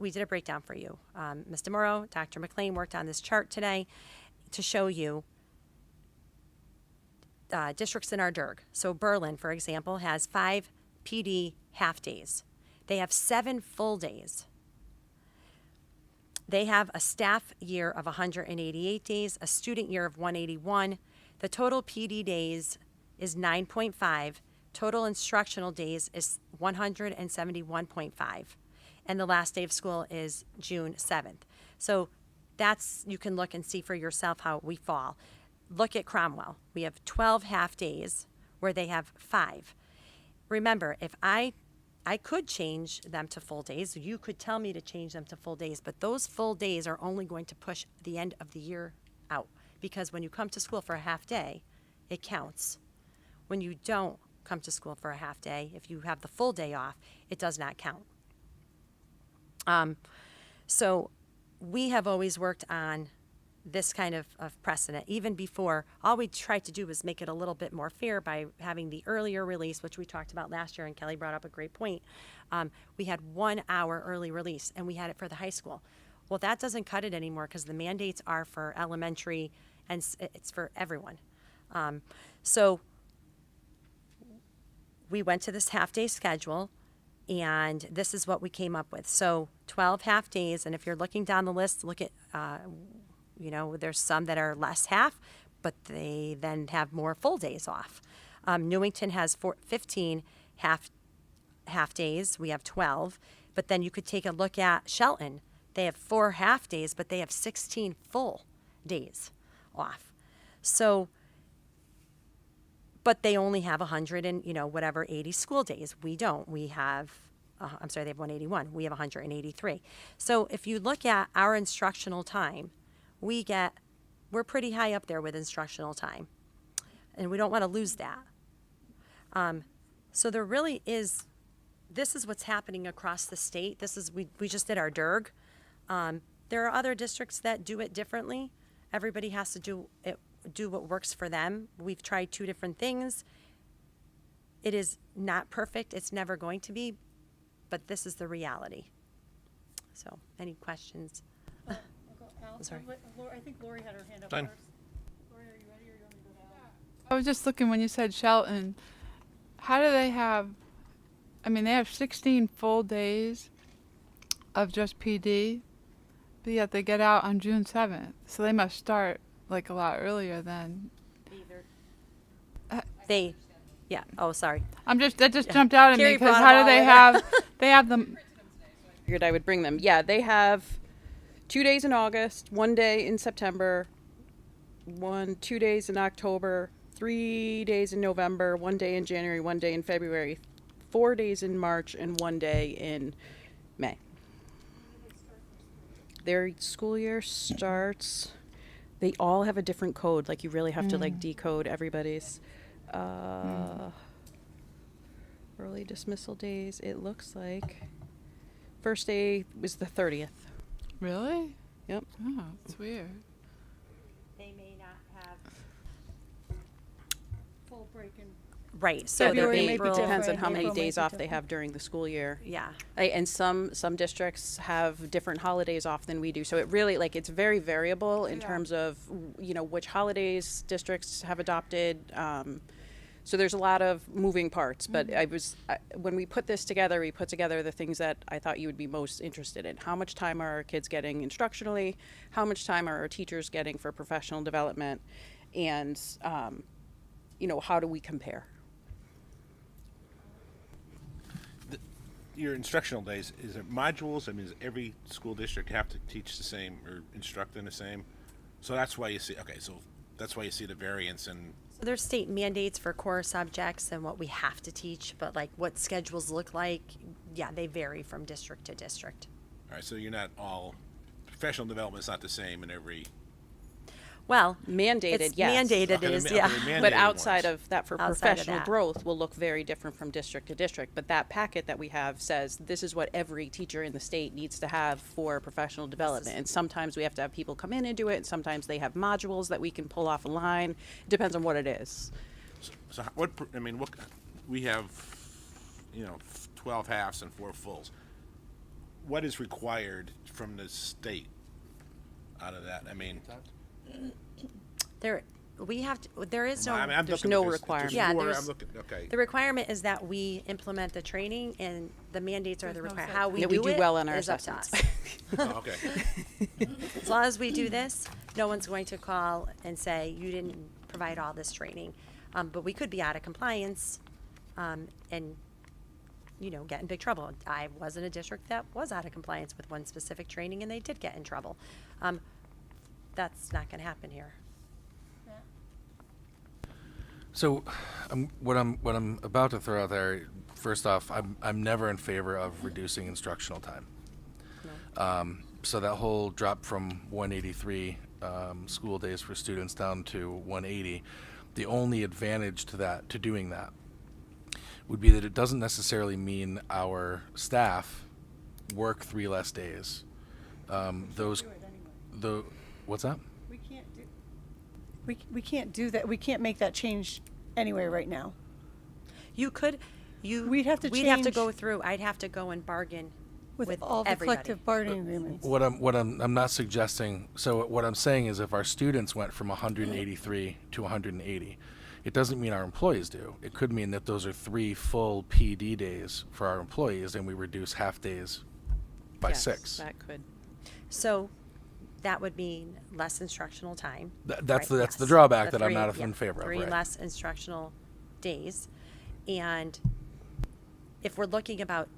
we did a breakdown for you. Mr. Morrow, Dr. McLean worked on this chart today to show you districts in our DIRG. So Berlin, for example, has 5 PD half days. They have 7 full days. They have a staff year of 188 days, a student year of 181. The total PD days is 9.5. Total instructional days is 171.5. And the last day of school is June 7th. So you can look and see for yourself how we fall. Look at Cromwell. We have 12 half days where they have 5. Remember, if I could change them to full days, you could tell me to change them to full days, but those full days are only going to push the end of the year out, because when you come to school for a half day, it counts. When you don't come to school for a half day, if you have the full day off, it does not count. So we have always worked on this kind of precedent. Even before, all we tried to do was make it a little bit more fair by having the earlier release, which we talked about last year, and Kelly brought up a great point. We had 1 hour early release, and we had it for the high school. Well, that doesn't cut it anymore because the mandates are for elementary, and it's for everyone. So we went to this half-day schedule, and this is what we came up with. So 12 half days, and if you're looking down the list, look at, there's some that are less half, but they then have more full days off. Newington has 15 half days. We have 12. But then you could take a look at Shelton. They have 4 half days, but they have 16 full days off. So, but they only have 100 and, 80 school days. We don't. We have, they have 181. We have 183. So if you look at our instructional time, we're pretty high up there with instructional time. And we don't want to lose that. So there really is, this is what's happening across the state. We just did our DIRG. There are other districts that do it differently. Everybody has to do what works for them. We've tried 2 different things. It is not perfect. It's never going to be, but this is the reality. So, any questions? Sorry. I think Lori had her hand up Fine. first. Lori, are you ready, or you want me to go down? I was just looking when you said Shelton. How do they have? They have 16 full days of just PD, but yet they get out on June 7th. So they must start a lot earlier than. Oh, sorry. That just jumped out at me, because brought how them do they all have? They have them. Figured I would bring them. Yeah, they have 2 days in August, 1 day in September, 2 days in October, 3 days in November, 1 day in January, 1 day in February, 4 days in March, and 1 day in May. Their school year starts, they all have a different code. Like, you really have to like decode everybody's. Early dismissal days, it looks like. First day was the 30th. Really? Yep. Oh, it's weird. They may not have Full break in right. So February their may be April Depends on different. how many April may days be off they different. have during the school year. Yeah. And some districts have different holidays off than we do. So it really, like, it's very variable in terms of, you know, which holidays districts have adopted. So there's a lot of moving parts. But when we put this together, we put together the things that I thought you would be most interested in. How much time are our kids getting instructionally? How much time are our teachers getting for professional development? And, you know, how do we compare? Your instructional days, is it modules? I mean, does every school district have to teach the same or instruct in the same? So that's why you see, that's why you see the variance in. So there's state mandates for core subjects and what we have to teach, but like what schedules look like, yeah, they vary from district to district. All right, so you're not all, professional development is not the same in every. Well, Mandated, it's yes. mandated Okay, is, the yeah. mandated But outside ones. of that, for Outside of professional that. growth, will look very different from district to district. But that packet that we have says this is what every teacher in the state needs to have for professional development. And sometimes we have to have people come in and do it, and sometimes they have modules that we can pull off a line. It depends on what it is. So what, I mean, what, we have, 12 halves and 4 fulls. What is required from the state out of that? I mean. There is no, I'm there's looking no at this. requirement. Yeah, I'm there's- looking, okay. the requirement is that we implement the training and the mandates are the requirement. How we Yeah, do we do it well on our is up to assessments. us. Oh, okay. As long as we do this, no one's going to call and say, you didn't provide all this training. But we could be out of compliance, and, get in big trouble. I was in a district that was out of compliance with one specific training and they did get in trouble. That's not gonna happen here. So, what I'm about to throw out there. First off, I'm never in favor of reducing instructional time. So that whole drop from 183 school days for students down to 180, the only advantage to doing that, would be that it doesn't necessarily mean our staff work 3 less days. What's that? We can't do that. We can't make that change anyway right now. You could, We'd have to change go through, I'd have to go and bargain with all the everybody. collective bargaining agreements. I'm not suggesting. So what I'm saying is, if our students went from 183 to 180, it doesn't mean our employees do. It could mean that those are 3 full PD days for our employees, and we reduce half days by Yes, 6. That could. So that would mean less instructional time. That's Right, the yes. drawback The that I'm three- not yeah, in favor of. 3 Right. less instructional days. And if we're talking about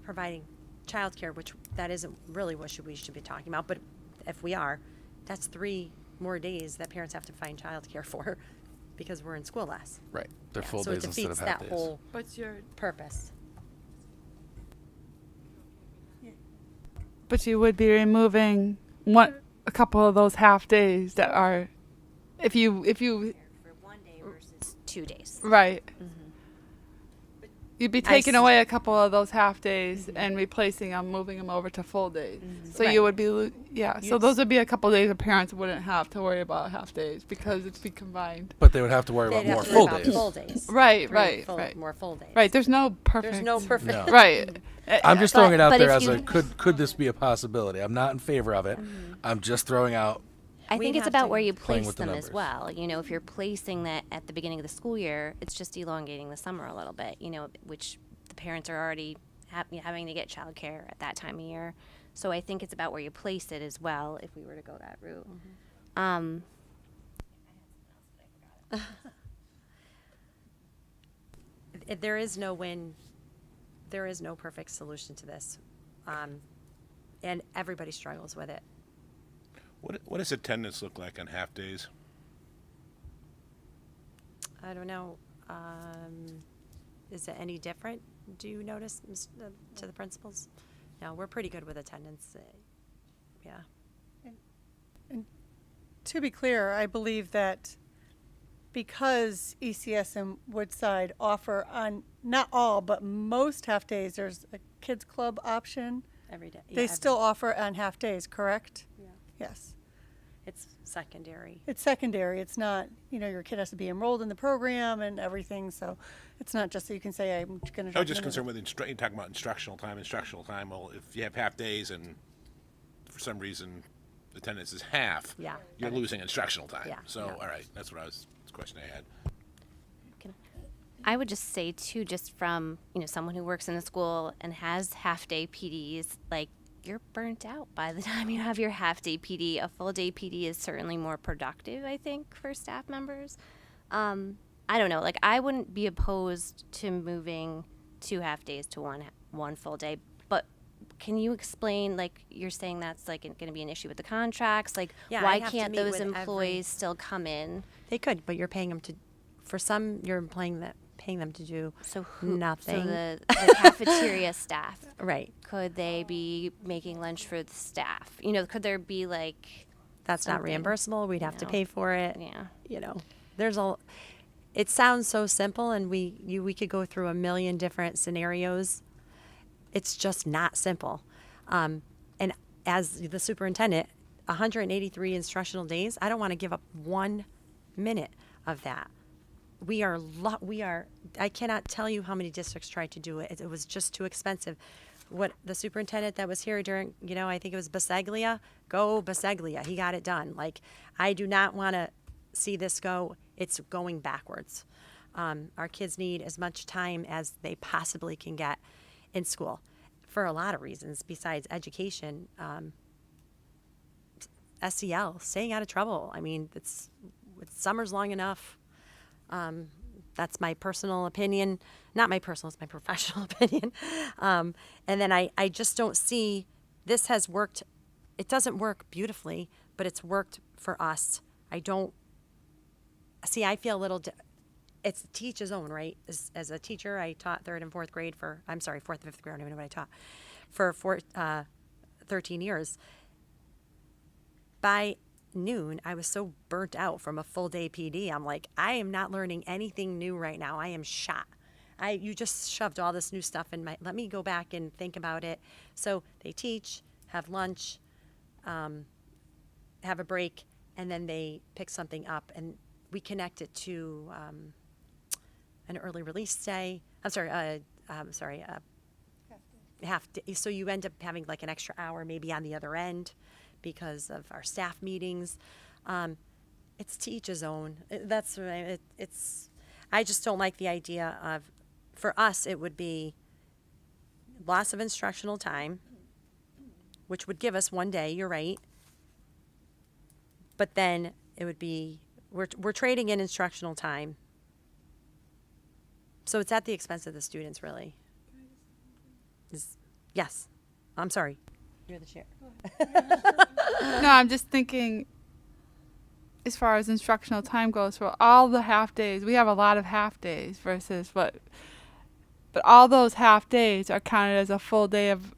providing childcare, which that isn't really what we should be talking about, but if we are, that's 3 more days that parents have to find childcare for because we're in school less. Right. They're Yeah, full so days it instead defeats of half that days. whole But purpose. But you would be removing a couple of those half days that are, if you For 1 day versus 2 days. right, you'd be taking see. away a couple of those half days and replacing them, moving them over to full days. So Right. you would be, So those would be a couple of days that parents wouldn't have to worry about half days because it'd be combined. But they would have to worry They'd about have more to full worry about days. full days. Right, 3 right, full- right. More full days. Right. There's no perfect. There's no perfect. No. Right. I'm just But- throwing it out but there if as you- a could this be a possibility? I'm not in favor of it. I'm just throwing out. I We'd think it's have about to where you playing place with the them as numbers. well. If you're placing that at the beginning of the school year, it's just elongating the summer a little bit, which the parents are already having to get childcare at that time of year. So I think it's about where you place it as well if we were to go that route. There is no perfect solution to this. And everybody struggles with it. What does attendance look like on half days? I don't know. Is it any different? Do you notice to the principals? No, we're pretty good with attendance. Yeah. To be clear, I believe that because ECS and Woodside offer on not all but most half days, there's a kids club option. Every day. They Yeah, still offer on half days, correct? Yeah. Yes. It's secondary. It's secondary. It's not, your kid has to be enrolled in the program and everything. So it's not just that you can say, I'm going to. I was just concerned with you're talking about instructional time. Well, if you have half days and for some reason attendance is half, Yeah. you're losing instructional time. Yeah. So, Yeah. all right, that's the question I had. I would just say too, just from someone who works in the school and has half-day PDs, like you're burnt out by the time you have your half-day PD. A full-day PD is certainly more productive, I think, for staff members. I don't know, like I wouldn't be opposed to moving 2 half-days to one full day, but can you explain, like you're saying that's like going to be an issue with the contracts, like Yeah, why I have to can't meet those with employees still come in? They could, but you're paying them for some, you're paying them to do nothing. So the cafeteria staff, right? Could they be making lunch for the staff? Could there be like That's not something, reimbursable. We'd have to pay for it. Yeah. It sounds so simple, and we could go through a million different scenarios. It's just not simple. And as the superintendent, 183 instructional days, I don't want to give up 1 minute of that. I cannot tell you how many districts tried to do it. It was just too expensive. What the superintendent that was here during, I think it was Basaglia, go Basaglia. He got it done. Like, I do not want to see this go. It's going backwards. Our kids need as much time as they possibly can get in school for a lot of reasons besides education. SEL, staying out of trouble. I mean, summer's long enough. That's my personal opinion. Not my personal, it's my professional opinion. And then I just don't see, this has worked. It doesn't work beautifully, but it's worked for us. I feel a little, it's teach his own, right? As a teacher, I taught 3rd and 4th grade 4th and 5th grade, I don't even know what I taught, for 13 years. By noon, I was so burnt out from a full day PD. I'm like, I am not learning anything new right now. I am shot. You just shoved all this new stuff in let me go back and think about it. So they teach, have lunch, have a break, and then they pick something up, and we connect it to an early release day. Half day. So you end up having like an extra hour maybe on the other end, because of our staff meetings. It's to each his own. That's right. I just don't like the idea of, for us, it would be loss of instructional time, which would give us 1 day, you're right. But then it would be, we're trading in instructional time. So it's at the expense of the students, really. Yes. I'm sorry. You're the chair. No, I'm just thinking, as far as instructional time goes, for all the half days, we have a lot of half days versus but all those half days are counted as a full day of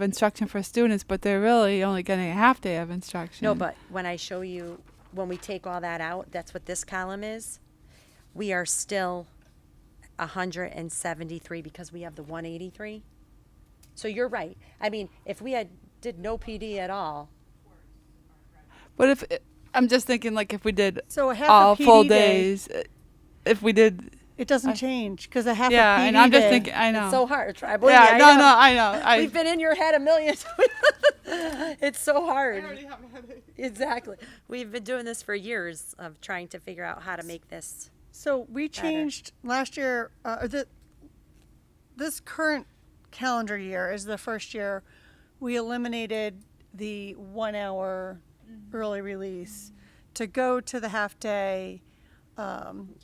instruction for students, but they're really only getting a half day of instruction. No, but when I show you, when we take all that out, that's what this column is. We are still 173 because we have the 183. So you're right. I mean, if we did no PD at all. But I'm just thinking, like, if we did So a half all a PD full day, days, if we did. It doesn't change because a half Yeah, a PD and I'm just day. thinking, I know. It's so hard. Believe Yeah, me, I know. We've been in your head a million times. It's so hard. I already have a headache. Exactly. We've been doing this for years of trying to figure out how to make this. So we changed last year, this current calendar year is the first year we eliminated the 1 hour early release to go to the half day,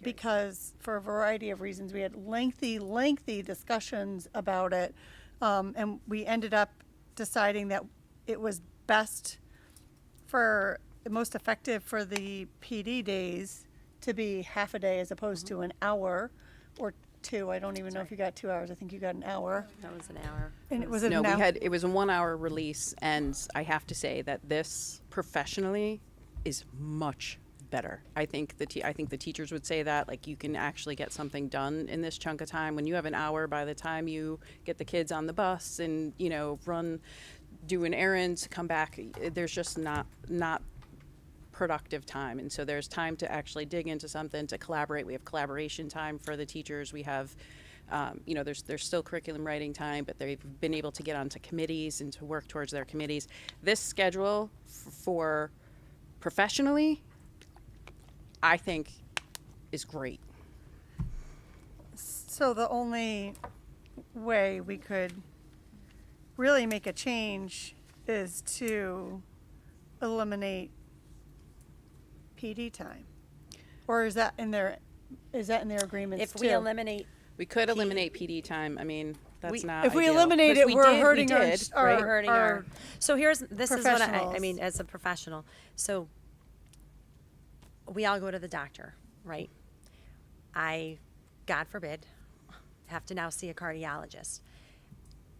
because for a variety of reasons we had lengthy discussions about it, and we ended up deciding that it was most effective for the PD days to be half a day as opposed to an hour or two. I don't even know if you got 2 hours. I think you got an hour. That was an hour. And it was No, an hour. it was a 1 hour release, and I have to say that this professionally is much better. I think the teachers would say that, like, you can actually get something done in this chunk of time. When you have an hour, by the time you get the kids on the bus and, you know, do an errand, come back, there's just not productive time. And so there's time to actually dig into something, to collaborate. We have collaboration time for the teachers. We have, you know, there's still curriculum writing time, but they've been able to get onto committees and to work towards their committees. This schedule for professionally, I think, is great. So the only way we could really make a change is to eliminate PD time, or is that in their agreements If too? we eliminate, We could eliminate PD time. I mean, that's not if we ideal. eliminate 'Cause it, we we're did- hurting we our, did, our, right? hurting our our. So this is what I professionals. mean as a professional. So we all go to the doctor, right? I, God forbid, have to now see a cardiologist.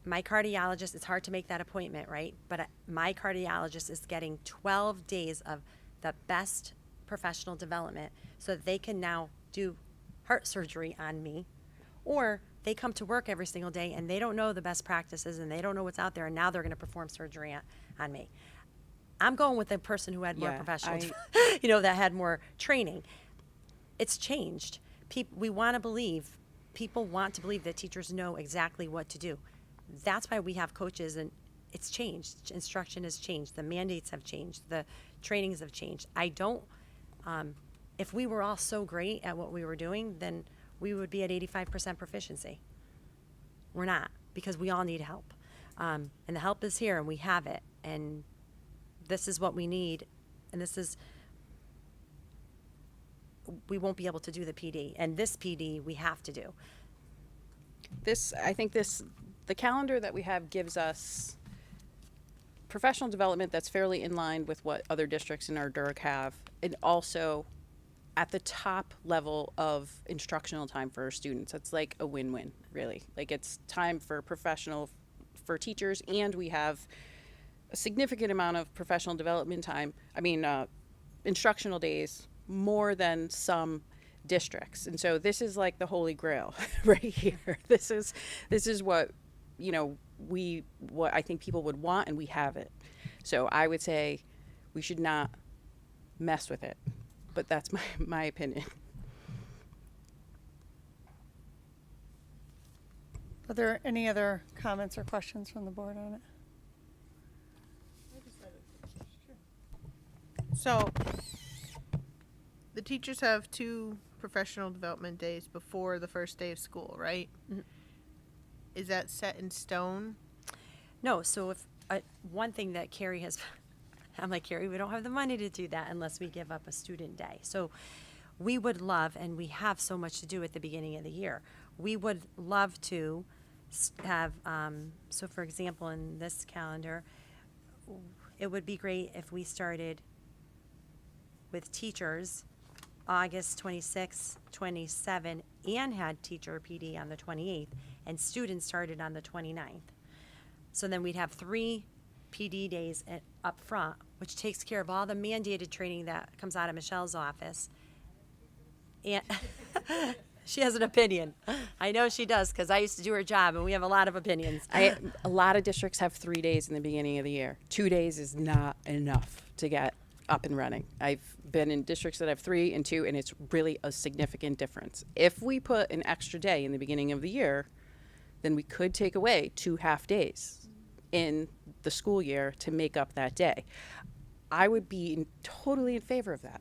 My cardiologist, it's hard to make that appointment, right? But my cardiologist is getting 12 days of the best professional development so that they can now do heart surgery on me. Or they come to work every single day and they don't know the best practices and they don't know what's out there, and now they're going to perform surgery on me. I'm going with the person who had more professional, you know, that had more training. It's changed. People want to believe that teachers know exactly what to do. That's why we have coaches, and it's changed. Instruction has changed. The mandates have changed. The trainings have changed. If we were all so great at what we were doing, then we would be at 85% proficiency. We're not, because we all need help. And the help is here, and we have it. And this is what we need. And we won't be able to do the PD. And this PD we have to do. The calendar that we have gives us professional development that's fairly in line with what other districts in our DIRG have, and also at the top level of instructional time for our students. It's like a win-win, really. Like, it's time for teachers, and we have a significant amount of professional development time. Instructional days, more than some districts. And so this is like the holy grail right here. This is what, you know, what I think people would want, and we have it. So I would say we should not mess with it. But that's my opinion. Are there any other comments or questions from the board on it? So, the teachers have 2 professional development days before the first day of school, right? Mm-hmm. Is that set in stone? No, so if one thing that Carrie has, I'm like, Carrie, we don't have the money to do that unless we give up a student day. So we would love, and we have so much to do at the beginning of the year, we would love to have, so for example, in this calendar, it would be great if we started with teachers August 26, 27, and had teacher PD on the 28th, and students started on the 29th. So then we'd have 3 PD days up front, which takes care of all the mandated training that comes out of Michelle's office. And she has an opinion. I know she does, because I used to do her job, and we have a lot of opinions. A lot of districts have 3 days in the beginning of the year. 2 days is not enough to get up and running. I've been in districts that have 3 and 2, and it's really a significant difference. If we put an extra day in the beginning of the year, then we could take away 2 half days in the school year to make up that day. I would be totally in favor of that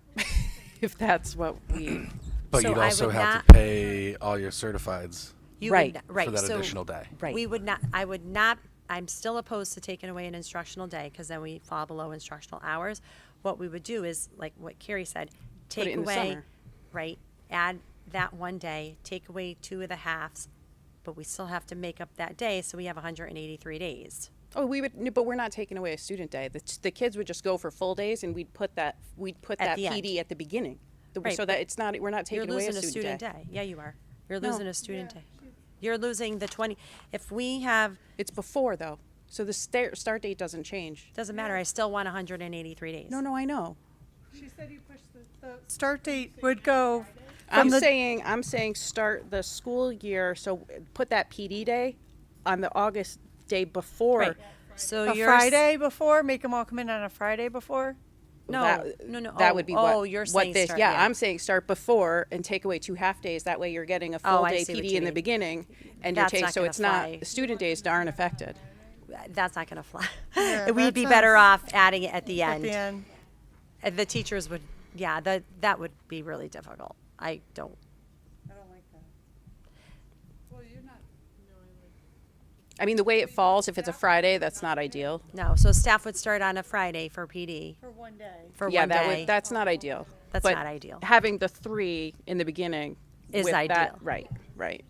if that's what we. But So you'd I also would have not- to pay all your certifieds Right. for that additional day. We would not, I would not, I'm still opposed to taking away an instructional day, because then we fall below instructional hours. What we would do is, like what Carrie said, Put it take in the away, summer. right, add that one day, take away 2 of the halves, but we still have to make up that day, so we have 183 days. Oh, but we're not taking away a student day. The kids would just go for full days, and we'd put that At the end. PD at the beginning. Right, so but that it's not, we're not You're taking away losing a student day. day. Yeah, you are. You're No. losing a student day. You're losing the 20. If we have, It's before though, so the start date doesn't change. doesn't matter. I still want 183 days. No, I know. She said you pushed the start date would go I'm from the saying start the school year, so put that PD day on the August day before. Right. So a you're Friday before, make them all come in on a Friday before. No, no. That would be what. you're what saying this. start, Yeah, I'm saying start before and take away 2 half days. That way you're getting a full I day see what PD you in the mean. beginning, and That's you're not so gonna it's fly. not the student days aren't affected. That's not going to fly. Yeah, We'd that be sounds- better off adding it at the At end. the end. And the teachers would, yeah, that would be really difficult. I don't. I mean, the way it falls, if it's a Friday, that's not ideal. No, so staff would start on a Friday for PD. For one day. For Yeah, one day. that's not ideal. That's But not ideal. Having the 3 in the beginning Is with that- ideal. right.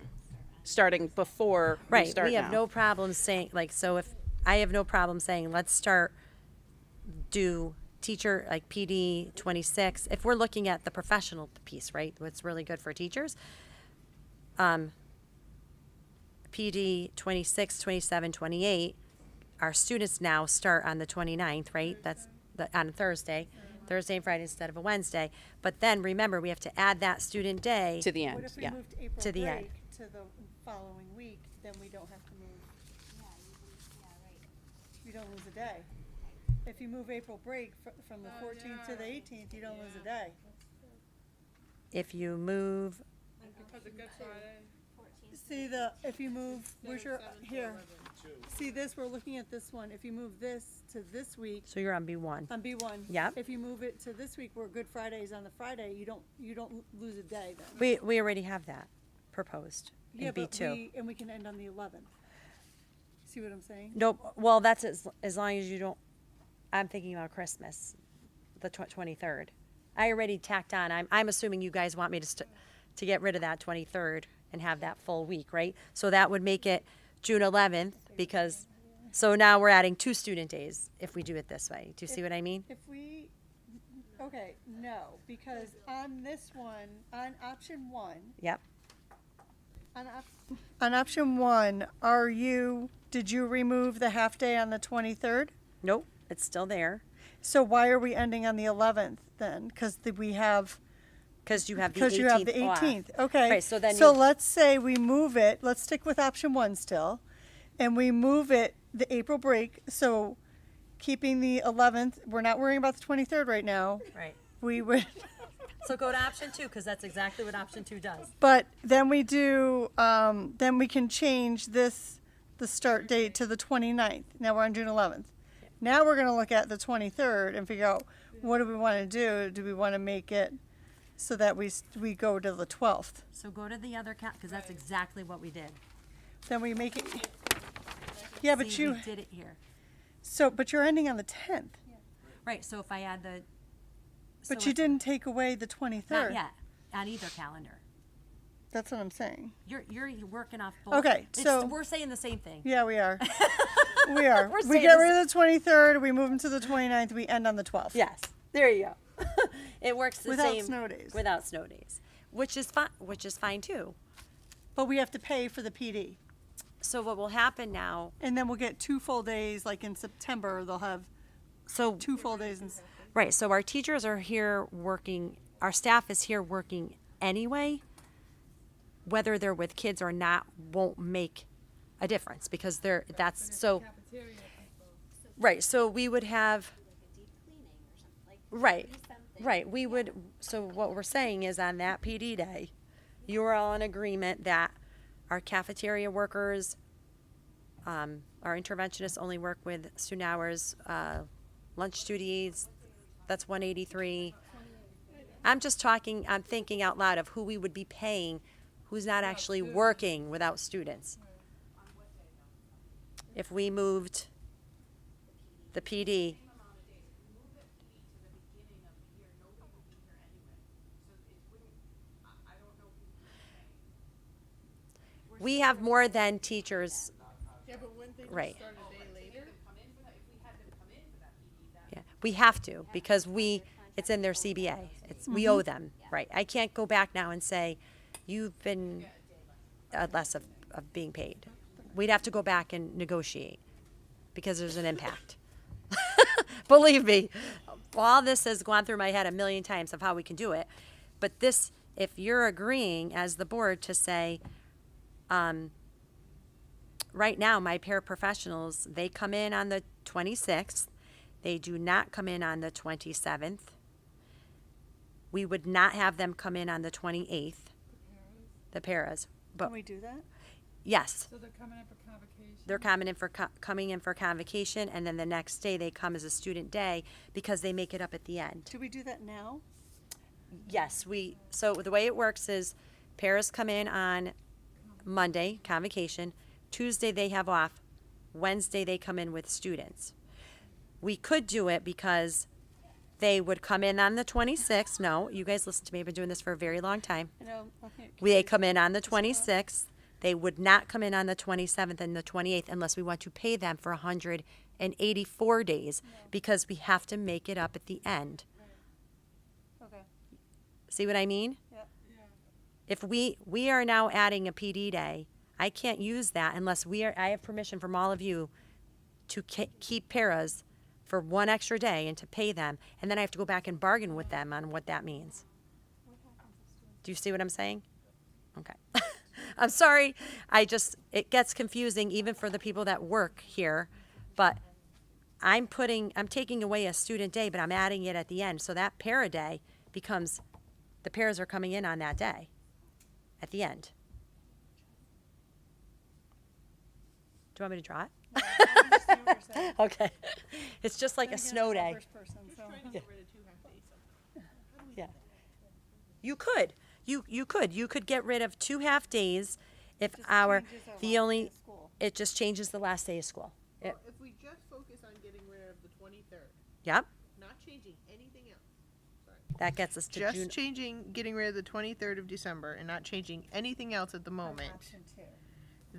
Starting before Right. we start We have now. no problem saying, like, so if I have no problem saying, let's start, do teacher, like PD 26. If we're looking at the professional piece, right, what's really good for teachers, PD 26, 27, 28, our students now start on the 29th, right? That's on a Thursday and Friday instead of a Wednesday. But then remember, we have to add that student day to the end. What if we yeah. moved April To the break end. to the following week? Then we don't have to move. You don't lose a day. If you move April break from the 14th to the 18th, you don't lose a day. If you move, See if you move, where's your, here. See this, we're looking at this one. If you move this to this week, so you're on B1. on B1. Yep. If you move it to this week where Good Friday is on the Friday, you don't lose a day then. We already have that proposed in B2. And we can end on the 11th. See what I'm saying? Nope. Well, that's as long as you don't. I'm thinking about Christmas, the 23rd. I already tacked on. I'm assuming you guys want me to get rid of that 23rd and have that full week, right? So that would make it June 11th because. So now we're adding 2 student days if we do it this way. Do you see what I mean? Okay, no, because on this one, on option 1. Yep. On option 1, did you remove the half day on the 23rd? Nope. It's still there. So why are we ending on the 11th then? Because we have. Because you have the 18th. Because you have the 18th. Okay. Right. So then. Let's say we move it. Let's stick with option 1 still, and we move it the April break. So, keeping the 11th. We're not worrying about the 23rd right now. Right. We would. So go to option 2 because that's exactly what option 2 does. But then we do. Then we can change the start date to the 29th. Now we're on June 11th. Now we're going to look at the 23rd and figure out what do we want to do. Do we want to make it so that we go to the 12th? So go to the other because that's exactly what we did. Then we make it. Yeah, but See, we did it here. So, but you're ending on the 10th. Right. So if I add the. But so you it's didn't take away the 23rd. Not yet on either calendar. That's what I'm saying. You're working off both. Okay, so we're saying the same thing. Yeah, we are. We are. We're We saying get this- rid of the 23rd. We move them to the 29th. We end on the 12th. Yes. There you go. It works the Without same snow days. Without snow days, which is fine. Which is fine too. But we have to pay for the PD. So what will happen now? And then we'll get 2 full days. Like in September, they'll have 2 full days. Right. So our teachers are here working. Our staff is here working anyway. Whether they're with kids or not won't make a difference because that's so. Right. So we would have. Right. Right. We would. So what we're saying is on that PD day, you are all in agreement that our cafeteria workers, our interventionists only work with student hours, lunch duties. That's 183. I'm just talking. I'm thinking out loud of who we would be paying, who's not actually working without students. If we moved the PD. We have more than teachers. Yeah, but wouldn't they just Right. start a day later? Yeah, we have to because we It's in their CBA. We owe them, right? I can't go back now and say, you've been less of being paid. We'd have to go back and negotiate because there's an impact. Believe me, all this has gone through my head a million times of how we can do it. But this, if you're agreeing as the board to say, right now, my paraprofessionals, they come in on the 26th. They do not come in on the 27th. We would not have them come in on the 28th, the paras. But Can we do that? yes, So they're coming in for convocation? they're coming in for convocation, and then the next day they come as a student day because they make it up at the end. Do we do that now? Yes, so the way it works is paras come in on Monday, convocation. Tuesday they have off. Wednesday they come in with students. We could do it because they would come in on the 26th. No, you guys listen to me. I've been doing this for a very long time. Okay. They come in on the 26th. They would not come in on the 27th and the 28th unless we want to pay them for 184 days because we have to make it up at the end. Okay. See what I mean? Yep. If we are now adding a PD day, I can't use that unless I have permission from all of you to keep paras for one extra day and to pay them, and then I have to go back and bargain with them on what that means. Do you see what I'm saying? Okay. I'm sorry. It gets confusing even for the people that work here, but I'm taking away a student day, but I'm adding it at the end. So that para day becomes, the paras are coming in on that day at the end. Do you want me to draw it? Okay. It's just like a snow day. Yeah. You could. You could get rid of 2 half days if it just changes the last day of school. Well, if we just focus on getting rid of the 23rd. Yep. Not changing anything else. Sorry. That gets us to Just June. getting rid of the 23rd of December and not changing anything else at the moment.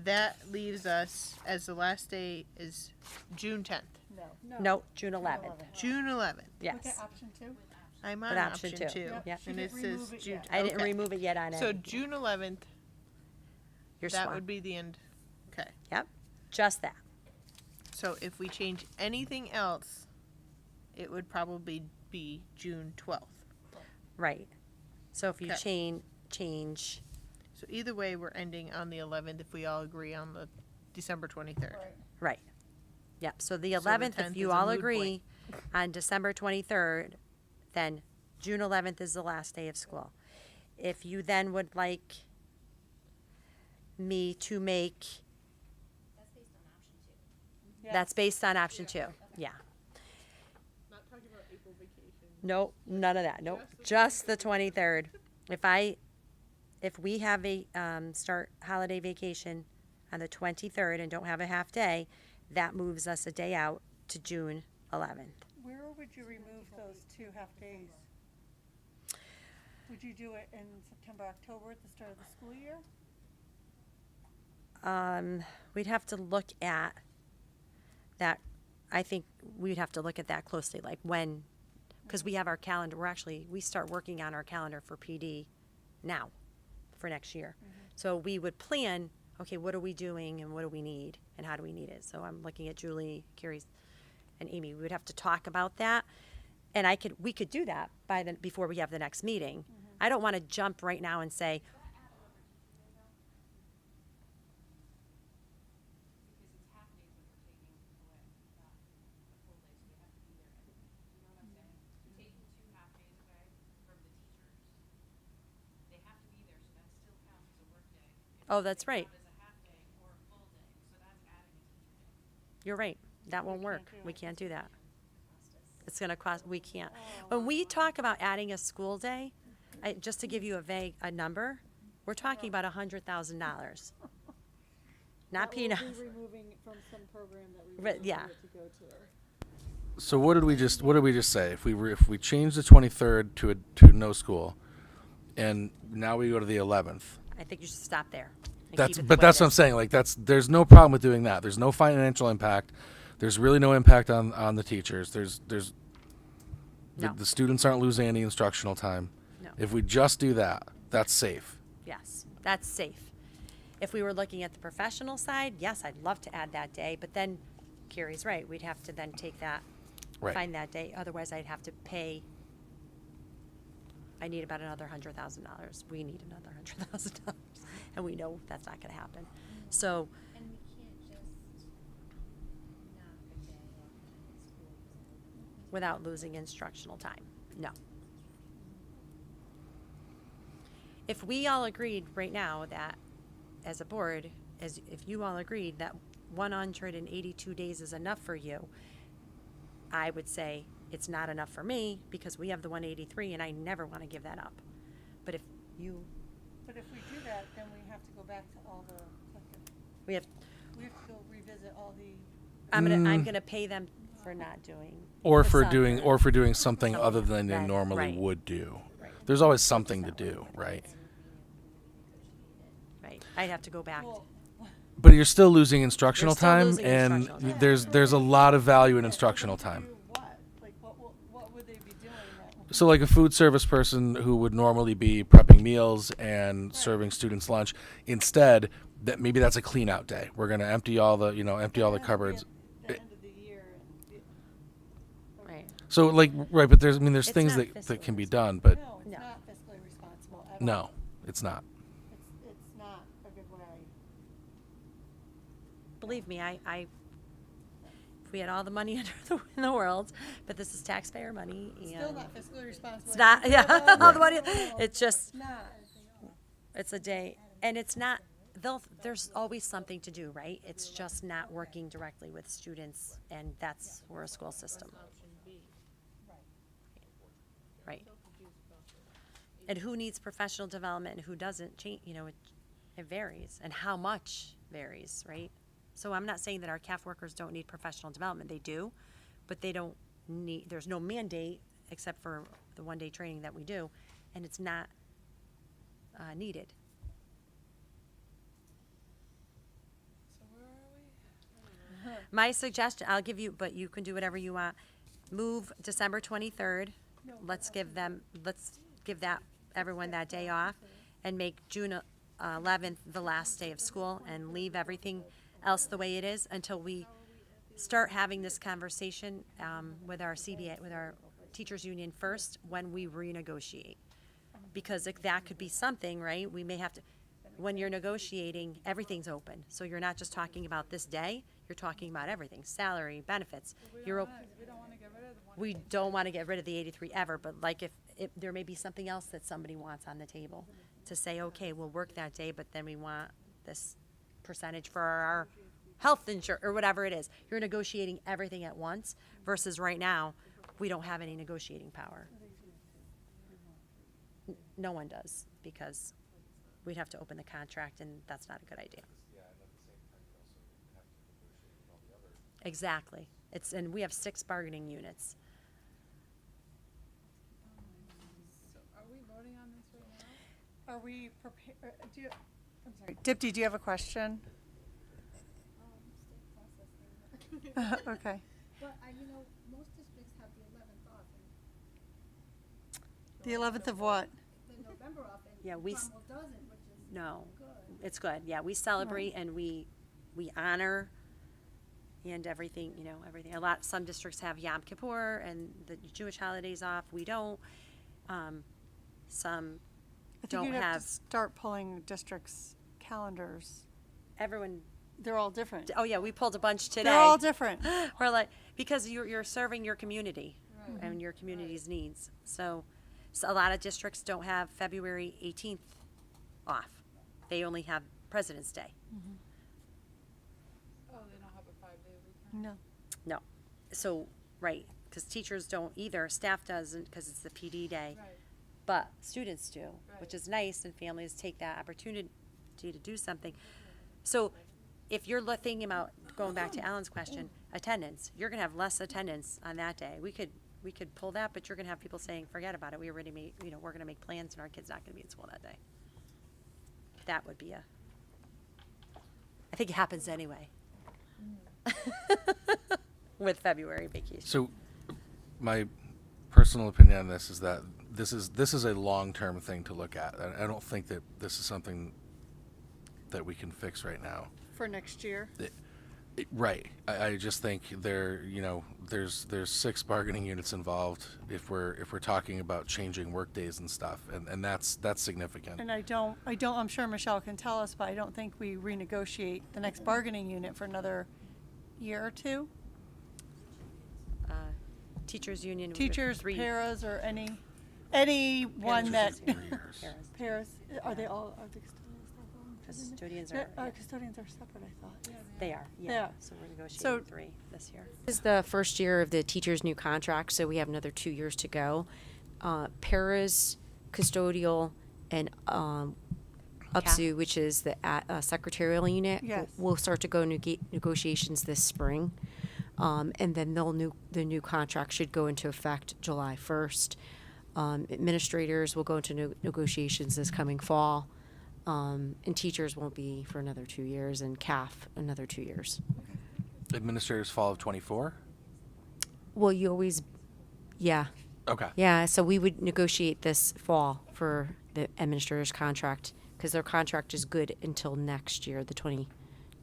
That leaves us as the last day is June 10th. No, June 11th. June 11th. Yes. Look at option 2. I'm Put on option option two. 2. Yep. And it says June. I didn't okay. remove it yet on it. So June 11th, You're that swap. would be the end. Okay. Yep. Just that. So if we change anything else, it would probably be June 12th. Right. So if you Okay. change. So either way, we're ending on the 11th if we all agree on the December 23rd. Right. Yep. So the So the 11th, 10th if you is a all moot agree on December 23rd, then June 11th is the last day of school. If you then would like me to make. That's based on option 2. Yeah. Not talking about April vacation. Nope, none of that. Nope, just the 23rd. If we have a start holiday vacation on the 23rd and don't have a half day, that moves us a day out to June 11th. Where would you remove those 2 half days? Would you do it in September, October at the start of the school year? We'd have to look at that. I think we'd have to look at that closely, like when, because we have our calendar. We start working on our calendar for PD now for next year. So we would plan, okay, what are we doing and what do we need and how do we need it? So I'm looking at Julie, Carrie, and Amy. We would have to talk about that. And we could do that before we have the next meeting. I don't want to jump right now and say, oh, that's right. You're right. That won't work. We can't do that. It's going to cost, we can't. When we talk about adding a school day, just to give you a number, we're talking about $100,000. Not peanuts. Removing from some program that we Yeah. to go to. So what did we just say? If we change the 23rd to no school, and now we go to the 11th. I think you should stop there. and That's keep it the but way that's it what I'm is. saying. Like there's no problem with doing that. There's no financial impact. There's really no impact on the teachers. No. The students aren't losing any instructional time. No. If we just do that, that's safe. Yes, that's safe. If we were looking at the professional side, yes, I'd love to add that day, but then Carrie's right. We'd have to then take that, Right. find that day. Otherwise, I'd have to pay. I need about another $100,000. We need another $100,000, and we know that's not going to happen. So, And we can't just knock a day off of school. without losing instructional time, no. If we all agreed right now that, as a board, as if you all agreed that 182 days is enough for you, I would say it's not enough for me because we have the 183 and I never want to give that up. But if you, But if we do that, then we have to go back to all the, we have, we have to go revisit all the. I'm gonna pay them for not doing. Or the for summer. doing something other than they Right, normally right. would do. Right. There's always something to do, right? Right, I'd have to go back. But you're still losing instructional still time, losing and instructional time. there's a lot of value in instructional time. What would they be doing that? So, like a food service person who would normally be prepping meals and serving students lunch, instead, that maybe that's a clean out day. We're gonna empty all the cupboards. Right. So, like, right, but there's It's things not that can be done, but No, it's not fiscally responsible at all. no, it's not. It's not a good way. Believe me, I if we had all the money in the world, but this is taxpayer money and Still not fiscally responsible. it's not, yeah, all the money, it's just, It's not. it's a day, and it's not, there's always something to do, right? It's just not working directly with students, and that's, we're a school system. Right. And who needs professional development and who doesn't, change, it varies, and how much varies, right? So I'm not saying that our CAF workers don't need professional development, they do, but they don't need, there's no mandate except for the one-day training that we do, and it's not needed. My suggestion, I'll give you, but you can do whatever you want. Move December 23rd. Let's give that, everyone that day off, and make June 11th the last day of school, and leave everything else the way it is until we start having this conversation with our CBA, with our teachers union first, when we renegotiate. Because that could be something, right? We may have to, when you're negotiating, everything's open. So you're not just talking about this day, you're talking about everything, salary, benefits. We don't want to get rid of the 83 ever, but like if there may be something else that somebody wants on the table to say, okay, we'll work that day, but then we want this percentage for our health insurance or whatever it is. You're negotiating everything at once versus right now, we don't have any negotiating power. No one does, because we'd have to open the contract, and that's not a good idea. Exactly. And we have 6 bargaining units. Are we voting on this right now? Are we prepared, I'm sorry, Dipti, do you have a question? Okay. But, most districts have the 11th off. The 11th of what? The November off, and Yeah, Cromwell doesn't, which is No, good. it's good. Yeah, we celebrate and we honor and everything, everything. Some districts have Yom Kippur and the Jewish holidays off. We don't. Some I think don't you'd have have. to start pulling districts' calendars. Everyone. They're all different. Oh yeah, we pulled a bunch today. They're all different. We're like, because you're serving your community and your community's needs. So a lot of districts don't have February 18th off. They only have President's Day. Oh, they don't have a 5-day weekend? No. No. So, right, because teachers don't either, staff doesn't because it's the PD day. Right. But students do, which Right. is nice, and families take that opportunity to do something. So if you're thinking about, going back to Alan's question, attendance, you're going to have less attendance on that day. We could pull that, but you're going to have people saying, forget about it. We already made, we're going to make plans and our kid's not going to be in school that day. That would be I think it happens anyway. With February vacation. So, my personal opinion on this is that this is a long-term thing to look at. I don't think that this is something that we can fix right now. For next year? Right. I just think there's 6 bargaining units involved if we're talking about changing work days and stuff, and that's significant. And I'm sure Michelle can tell us, but I don't think we renegotiate the next bargaining unit for another year or two. Teachers union. Teachers, paras, or anyone that. Paras, are they custodians? Custodians Custodians are separate, I thought. Yeah. They are, yeah. Yeah. So we're negotiating So- 3 this year. This is the first year of the teacher's new contract, so we have another 2 years to go. Paras, custodial, and UPSU, which is the secretarial unit, Yes. will start to go negotiations this spring. And then the new contract should go into effect July 1st. Administrators will go into negotiations this coming fall. And teachers won't be for another 2 years, and CAF another 2 years. Administrators fall of 24? Well, you always, yeah. Okay. Yeah, so we would negotiate this fall for the administrator's contract, because their contract is good until next year, the June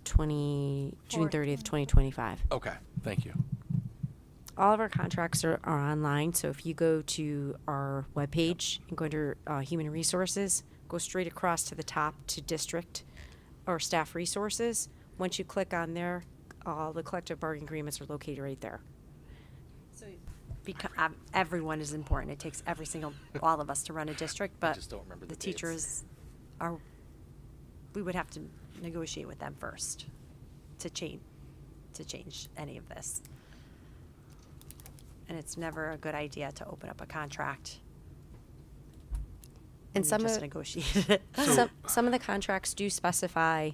30th, 2025. Okay, thank you. All of our contracts are online, so if you go to our webpage and go under Human Resources, go straight across to the top to District or Staff Resources. Once you click on there, all the collective bargaining agreements are located right there. So everyone is important. It takes all of us to run a district, but just don't remember the dates. teachers we would have to negotiate with them first to change any of this. And it's never a good idea to open up a contract And some just of negotiate it. some of the contracts do specify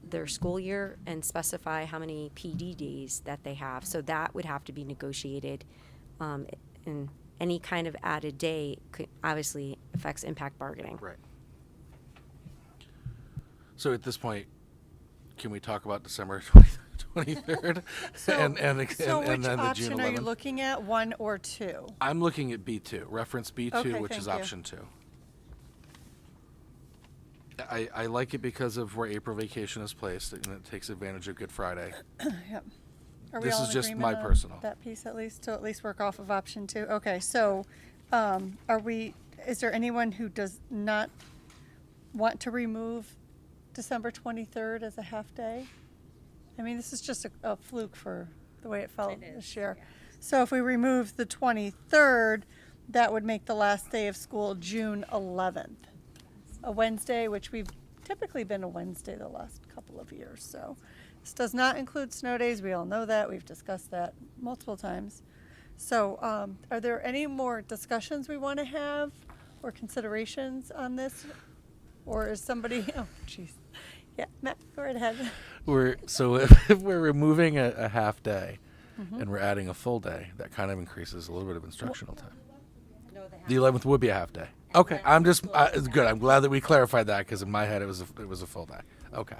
their school year and specify how many PD days that they have. So that would have to be negotiated. And any kind of added day obviously affects impact bargaining. Right. So at this point, can we talk about December 23rd and then which the June 11th? option are you looking at, 1 or 2? I'm looking at B2, reference B2, Okay, which is thank you. option 2. I like it because of where April vacation is placed, and it takes advantage of Good Friday. Yep. Are we This all is in just agreement my on personal. that piece at least, to at least work off of option 2? Okay, so is there anyone who does not want to remove December 23rd as a half day? I mean, this is just a fluke for the way it felt this year. So if we remove the 23rd, that would make the last day of school June 11th. A Wednesday, which we've typically been a Wednesday the last couple of years. So this does not include snow days. We all know that. We've discussed that multiple times. So are there any more discussions we want to have or considerations on this? Or is somebody, oh, jeez. Yeah, Matt, go right ahead. So if we're removing a half day and we're adding a full day, that kind of increases a little bit of instructional time. The 11th would be a half day. Okay, I'm just it's good. I'm glad that we clarified that, because in my head it was a full day. Okay.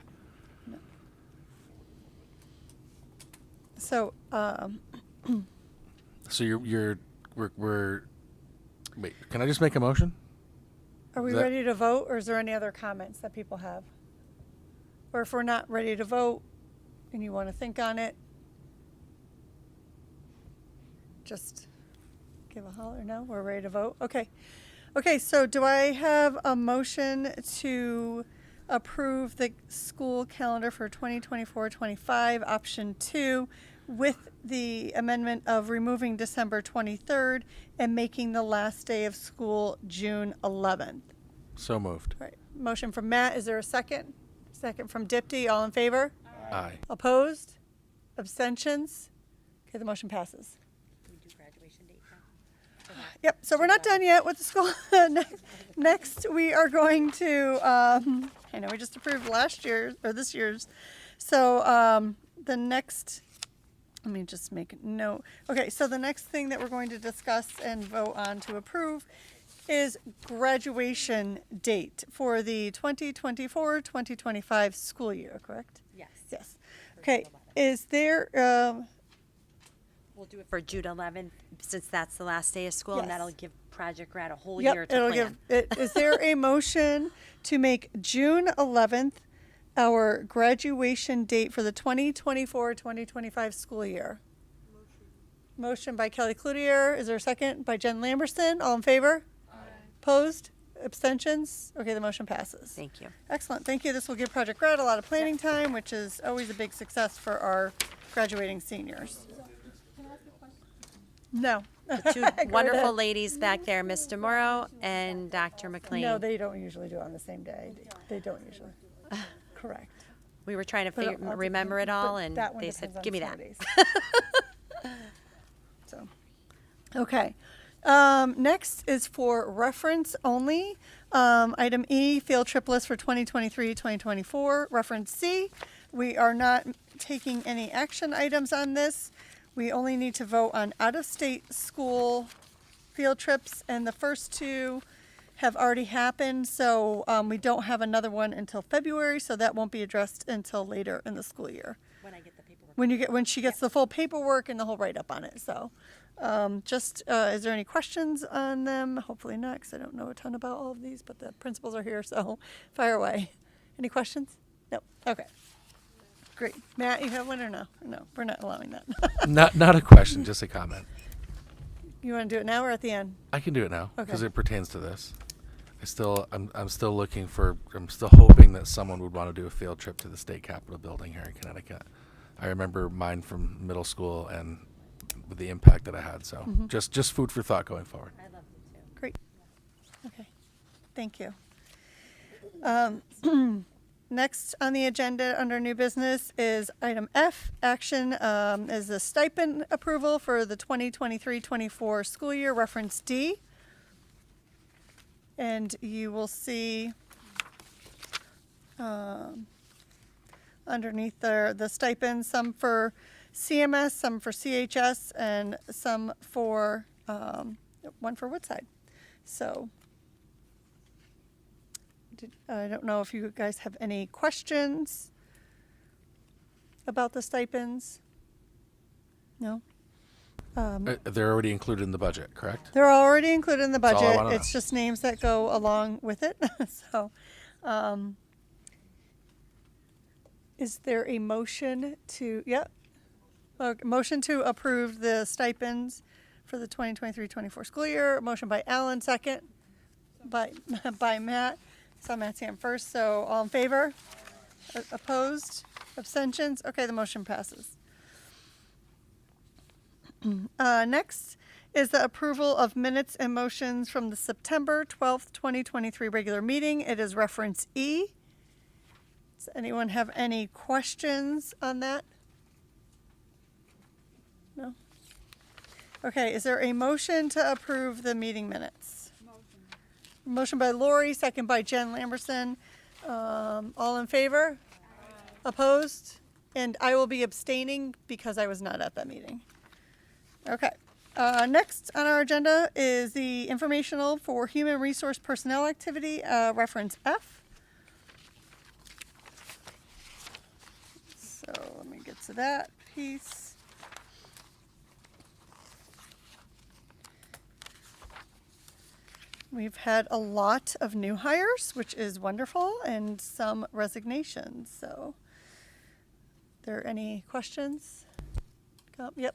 So So we're wait. Can I just make a motion? are we Is that- ready to vote, or is there any other comments that people have? Or if we're not ready to vote and you want to think on it, just give a holler. No, we're ready to vote. Okay. Okay, so do I have a motion to approve the school calendar for 2024-25, option 2, with the amendment of removing December 23rd and making the last day of school June 11th? So moved. Right. Motion from Matt. Is there a second? Second from Dipty. All in favor? Aye. Opposed? Abstentions? Okay, the motion passes. Yep, so we're not done yet with the school. Next, we are going to, I know we just approved last year's, or this year's. So the next, let me just make a note. Okay, so the next thing that we're going to discuss and vote on to approve is graduation date for the 2024-2025 school year, correct? Yes. Yes. Okay, is there, We'll do it for June 11th since that's the last day of school, Yes. and that'll give Project Grad a whole Yep, year to it'll plan. Is there a motion to make June 11th our graduation date for the 2024-2025 school year? Motion by Kelly Cloutier. Is there a second? By Jen Lamberson. All in favor? Aye. Opposed? Abstentions? Okay, the motion passes. Thank you. Excellent. Thank you. This will give Project Grad a lot of planning time, which is always a big success for our graduating seniors. No. The two Go ahead. wonderful ladies back there, Mr. Morrow and Dr. McLean. No, they don't usually do it on the same day. They don't usually. Correct. We were trying to But I'll remember it all, and that one they said, depends on give me snow that. days. So, okay. Next is for reference only. Item E, field trip list for 2023-2024. Reference C, we are not taking any action items on this. We only need to vote on out-of-state school field trips, and the first two have already happened, so we don't have another one until February, so that won't be addressed until later in the school year. When I get the paperwork. When she gets the full paperwork and the whole write-up on it. So, is there any questions on them? Hopefully not, because I don't know a ton about all of these, but the principals are here, so fire away. Any questions? No. Okay. Great. Matt, you have one or no? No, we're not allowing that. Not a question, just a comment. You want to do it now or at the end? I can do it now because Okay. it pertains to this. I'm still hoping that someone would want to do a field trip to the state capitol building here in Connecticut. I remember mine from middle school and with the impact that I had. So just food for thought going forward. I love it too. Great. Okay. Thank you. Next on the agenda under new business is item F. Action is the stipend approval for the 2023-24 school year, reference D. And you will see underneath the stipends, some for CMS, some for CHS, and some for one for Woodside. So I don't know if you guys have any questions about the stipends. No? They're already included in the budget, correct? They're already included in the That's all I budget. wanna It's know. just names that go along with it. So, is there a motion to, motion to approve the stipends for the 2023-24 school year? Motion by Alan, second by Matt. Saw Matt's hand first, so all in favor? Opposed? Abstentions? Okay, the motion passes. Next is the approval of minutes and motions from the September 12th, 2023 regular meeting. It is reference E. Does anyone have any questions on that? No? Okay, is there a motion to approve the meeting minutes? Motion by Lori, second by Jen Lamberson. All in favor? Opposed? And I will be abstaining because I was not at that meeting. Okay. Next on our agenda is the informational for human resource personnel activity, reference F. So let me get to that piece. We've had a lot of new hires, which is wonderful, and some resignations. So, are there any questions? Yep.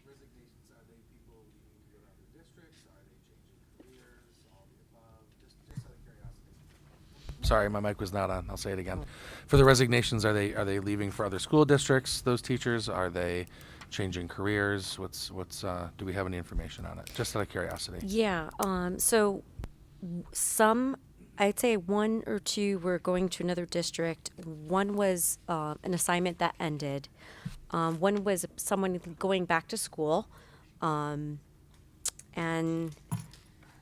Resignations, are they people leaving to go to other districts? Are they changing careers? All the above? Just out of curiosity. Sorry, my mic was not on. I'll say it again. For the resignations, are they leaving for other school districts? Those teachers, are they changing careers? Do we have any information on it? Just out of curiosity. Yeah. So some, I'd say one or two were going to another district. One was an assignment that ended. One was someone going back to school. And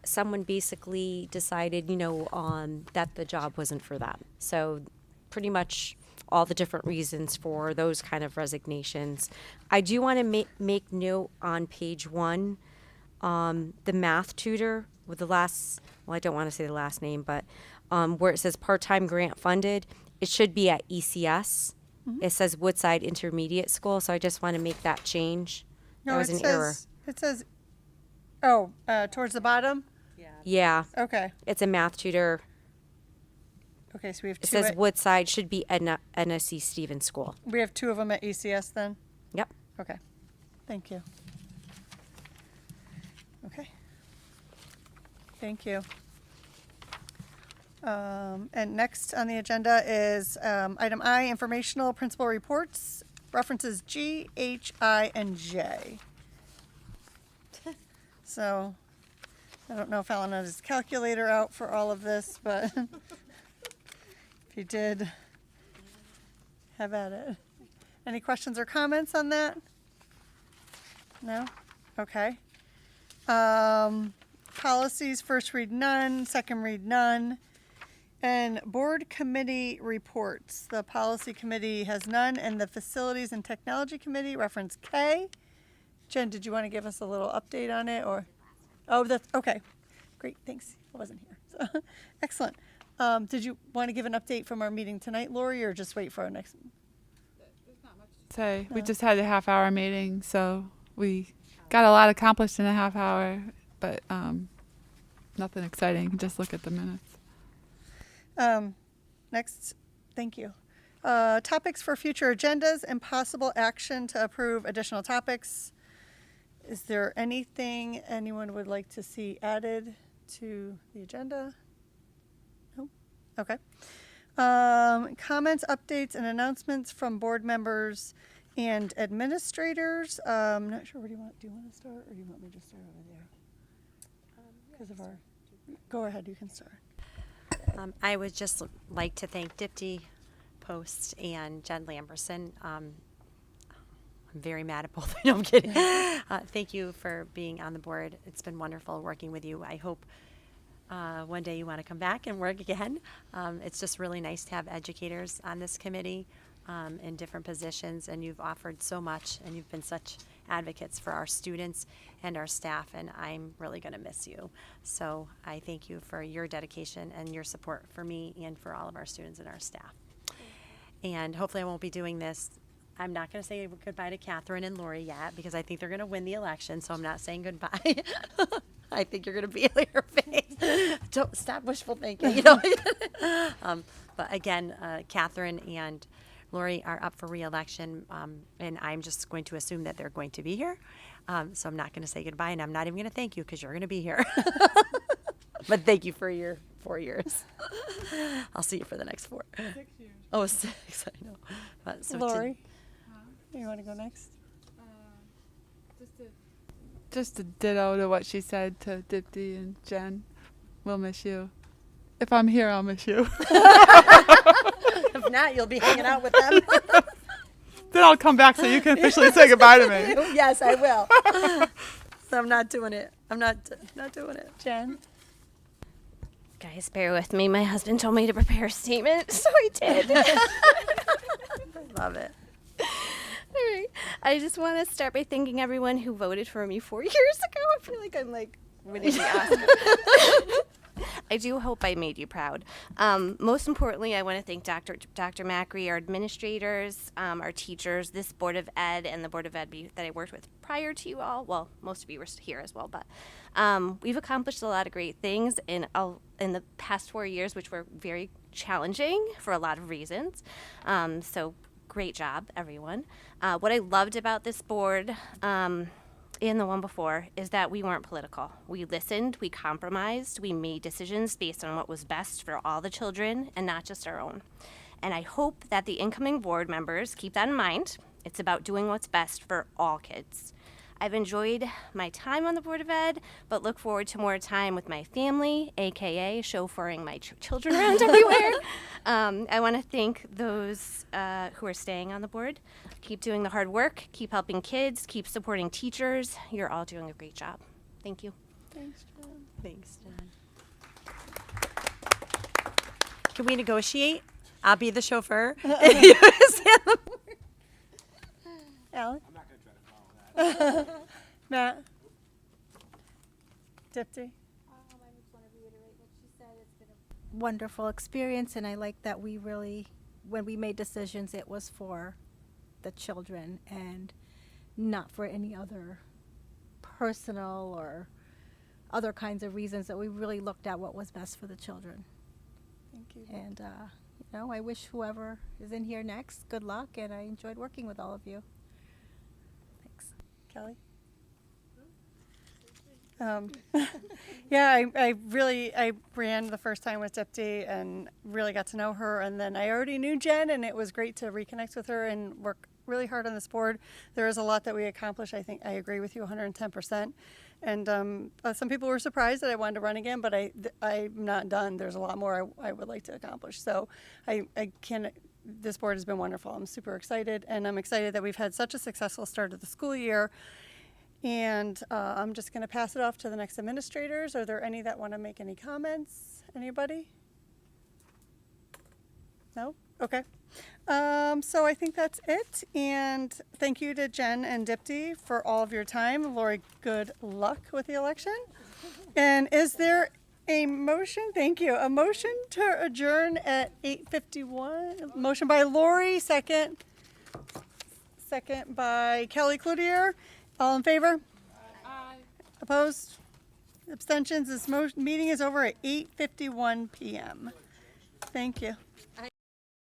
someone basically decided, that the job wasn't for them. So pretty much all the different reasons for those kind of resignations. I do want to make note on page 1, the math tutor with the last, I don't want to say the last name, but where it says part-time grant funded, it should be at ECS. It says Woodside Intermediate School, so I just want to make that change That No, was it an says, error. It says, oh, towards the bottom? Yeah. Okay. It's a math tutor. Okay, so we have It two. says Woodside should be NSC Stevens School. We have two of them at ECS then? Yep. Okay. Thank you. Okay. Thank you. And next on the agenda is item I, informational principal reports, references G, H, I, and J. So I don't know if Alan had his calculator out for all of this, but if he did, have at it. Any questions or comments on that? No? Okay. Policies, first read none, second read none. And board committee reports. The policy committee has none, and the facilities and technology committee, reference K. Jen, did you want to give us a little update on it, or? Oh, that's, okay. Great, thanks. I wasn't here. So, excellent. Did you want to give an update from our meeting tonight, Lori, or just wait for our next? Say, we No. just had a half-hour meeting, so we got a lot accomplished in a half hour, but nothing exciting. Just look at the minutes. Next, thank you. Topics for future agendas and possible action to approve additional topics. Is there anything anyone would like to see added to the agenda? No? Okay. Comments, updates, and announcements from board members and administrators. Not sure, where do you want to start, or do you want me to start over there? Because of our, go ahead, you can start. I would just like to thank Dipti Post and Jen Lamberson. I'm very mad at both. No, I'm kidding. Thank you for being on the board. It's been wonderful working with you. I hope one day you want to come back and work again. It's just really nice to have educators on this committee in different positions, and you've offered so much, and you've been such advocates for our students and our staff, and I'm really going to miss you. So I thank you for your dedication and your support for me and for all of our students and our staff. And hopefully I won't be doing this. I'm not going to say goodbye to Catherine and Lori yet, because I think they're going to win the election, so I'm not saying goodbye. I think you're going to be in your face. Don't stop wishful thinking, you know. But again, Catherine and Lori are up for re-election, and I'm just going to assume that they're going to be here. So I'm not going to say goodbye, and I'm not even going to thank you, because you're going to be here. But thank you for your 4 years. I'll see you for the next 4. 6 years. Oh, 6, I know. But so Lori, you want to go next? Just a ditto to what she said to Dipti and Jen. We'll miss you. If I'm here, I'll miss you. If not, you'll be hanging out with them. Then I'll come back so you can officially say goodbye to me. Yes, I will. So I'm not doing it. I'm not doing it. Jen? Guys, bear with me. My husband told me to prepare a statement, so I did. I love it. All right. I just want to start by thanking everyone who voted for me 4 years ago. I feel like I'm winning the Oscar. I do hope I made you proud. Most importantly, I want to thank Dr. Macri, our administrators, our teachers, this Board of Ed, and the Board of Ed that I worked with prior to you all. Well, most of you were here as well, but we've accomplished a lot of great things in the past 4 years, which were very challenging for a lot of reasons. So great job, everyone. What I loved about this board and the one before is that we weren't political. We listened, we compromised, we made decisions based on what was best for all the children and not just our own. And I hope that the incoming board members keep that in mind. It's about doing what's best for all kids. I've enjoyed my time on the Board of Ed, but look forward to more time with my family, AKA chauffeuring my children around everywhere. I want to thank those who are staying on the board. Keep doing the hard work, keep helping kids, keep supporting teachers. You're all doing a great job. Thank you. Thanks, Jen. Thanks, Jen. Can we negotiate? I'll be the chauffeur. Alan? I'm not going to try to follow that. Matt? Dipti? Wonderful experience, and I like that we really, when we made decisions, it was for the children, and not for any other personal or other kinds of reasons, that we really looked at what was best for the children. Thank you. And, you know, I wish whoever is in here next good luck, and I enjoyed working with all of you. Thanks. Kelly? Yeah, I ran the first time with Deputy and really got to know her, and then I already knew Jen, and it was great to reconnect with her and work really hard on this board. There is a lot that we accomplished. I think I agree with you 110%. And some people were surprised that I wanted to run again, but I'm not done. There's a lot more I would like to accomplish. So this board has been wonderful. I'm super excited, and I'm excited that we've had such a successful start of the school year. And I'm just going to pass it off to the next administrators. Are there any that want to make any comments? Anybody? No? Okay. So I think that's it. And thank you to Jen and Dipti for all of your time. Lori, good luck with the election. And is there a motion? Thank you. A motion to adjourn at 8:51. Motion by Lori, second. Second by Kelly Cloutier. All in favor? Aye. Opposed? Abstentions? This meeting is over at 8:51 p.m. Thank you.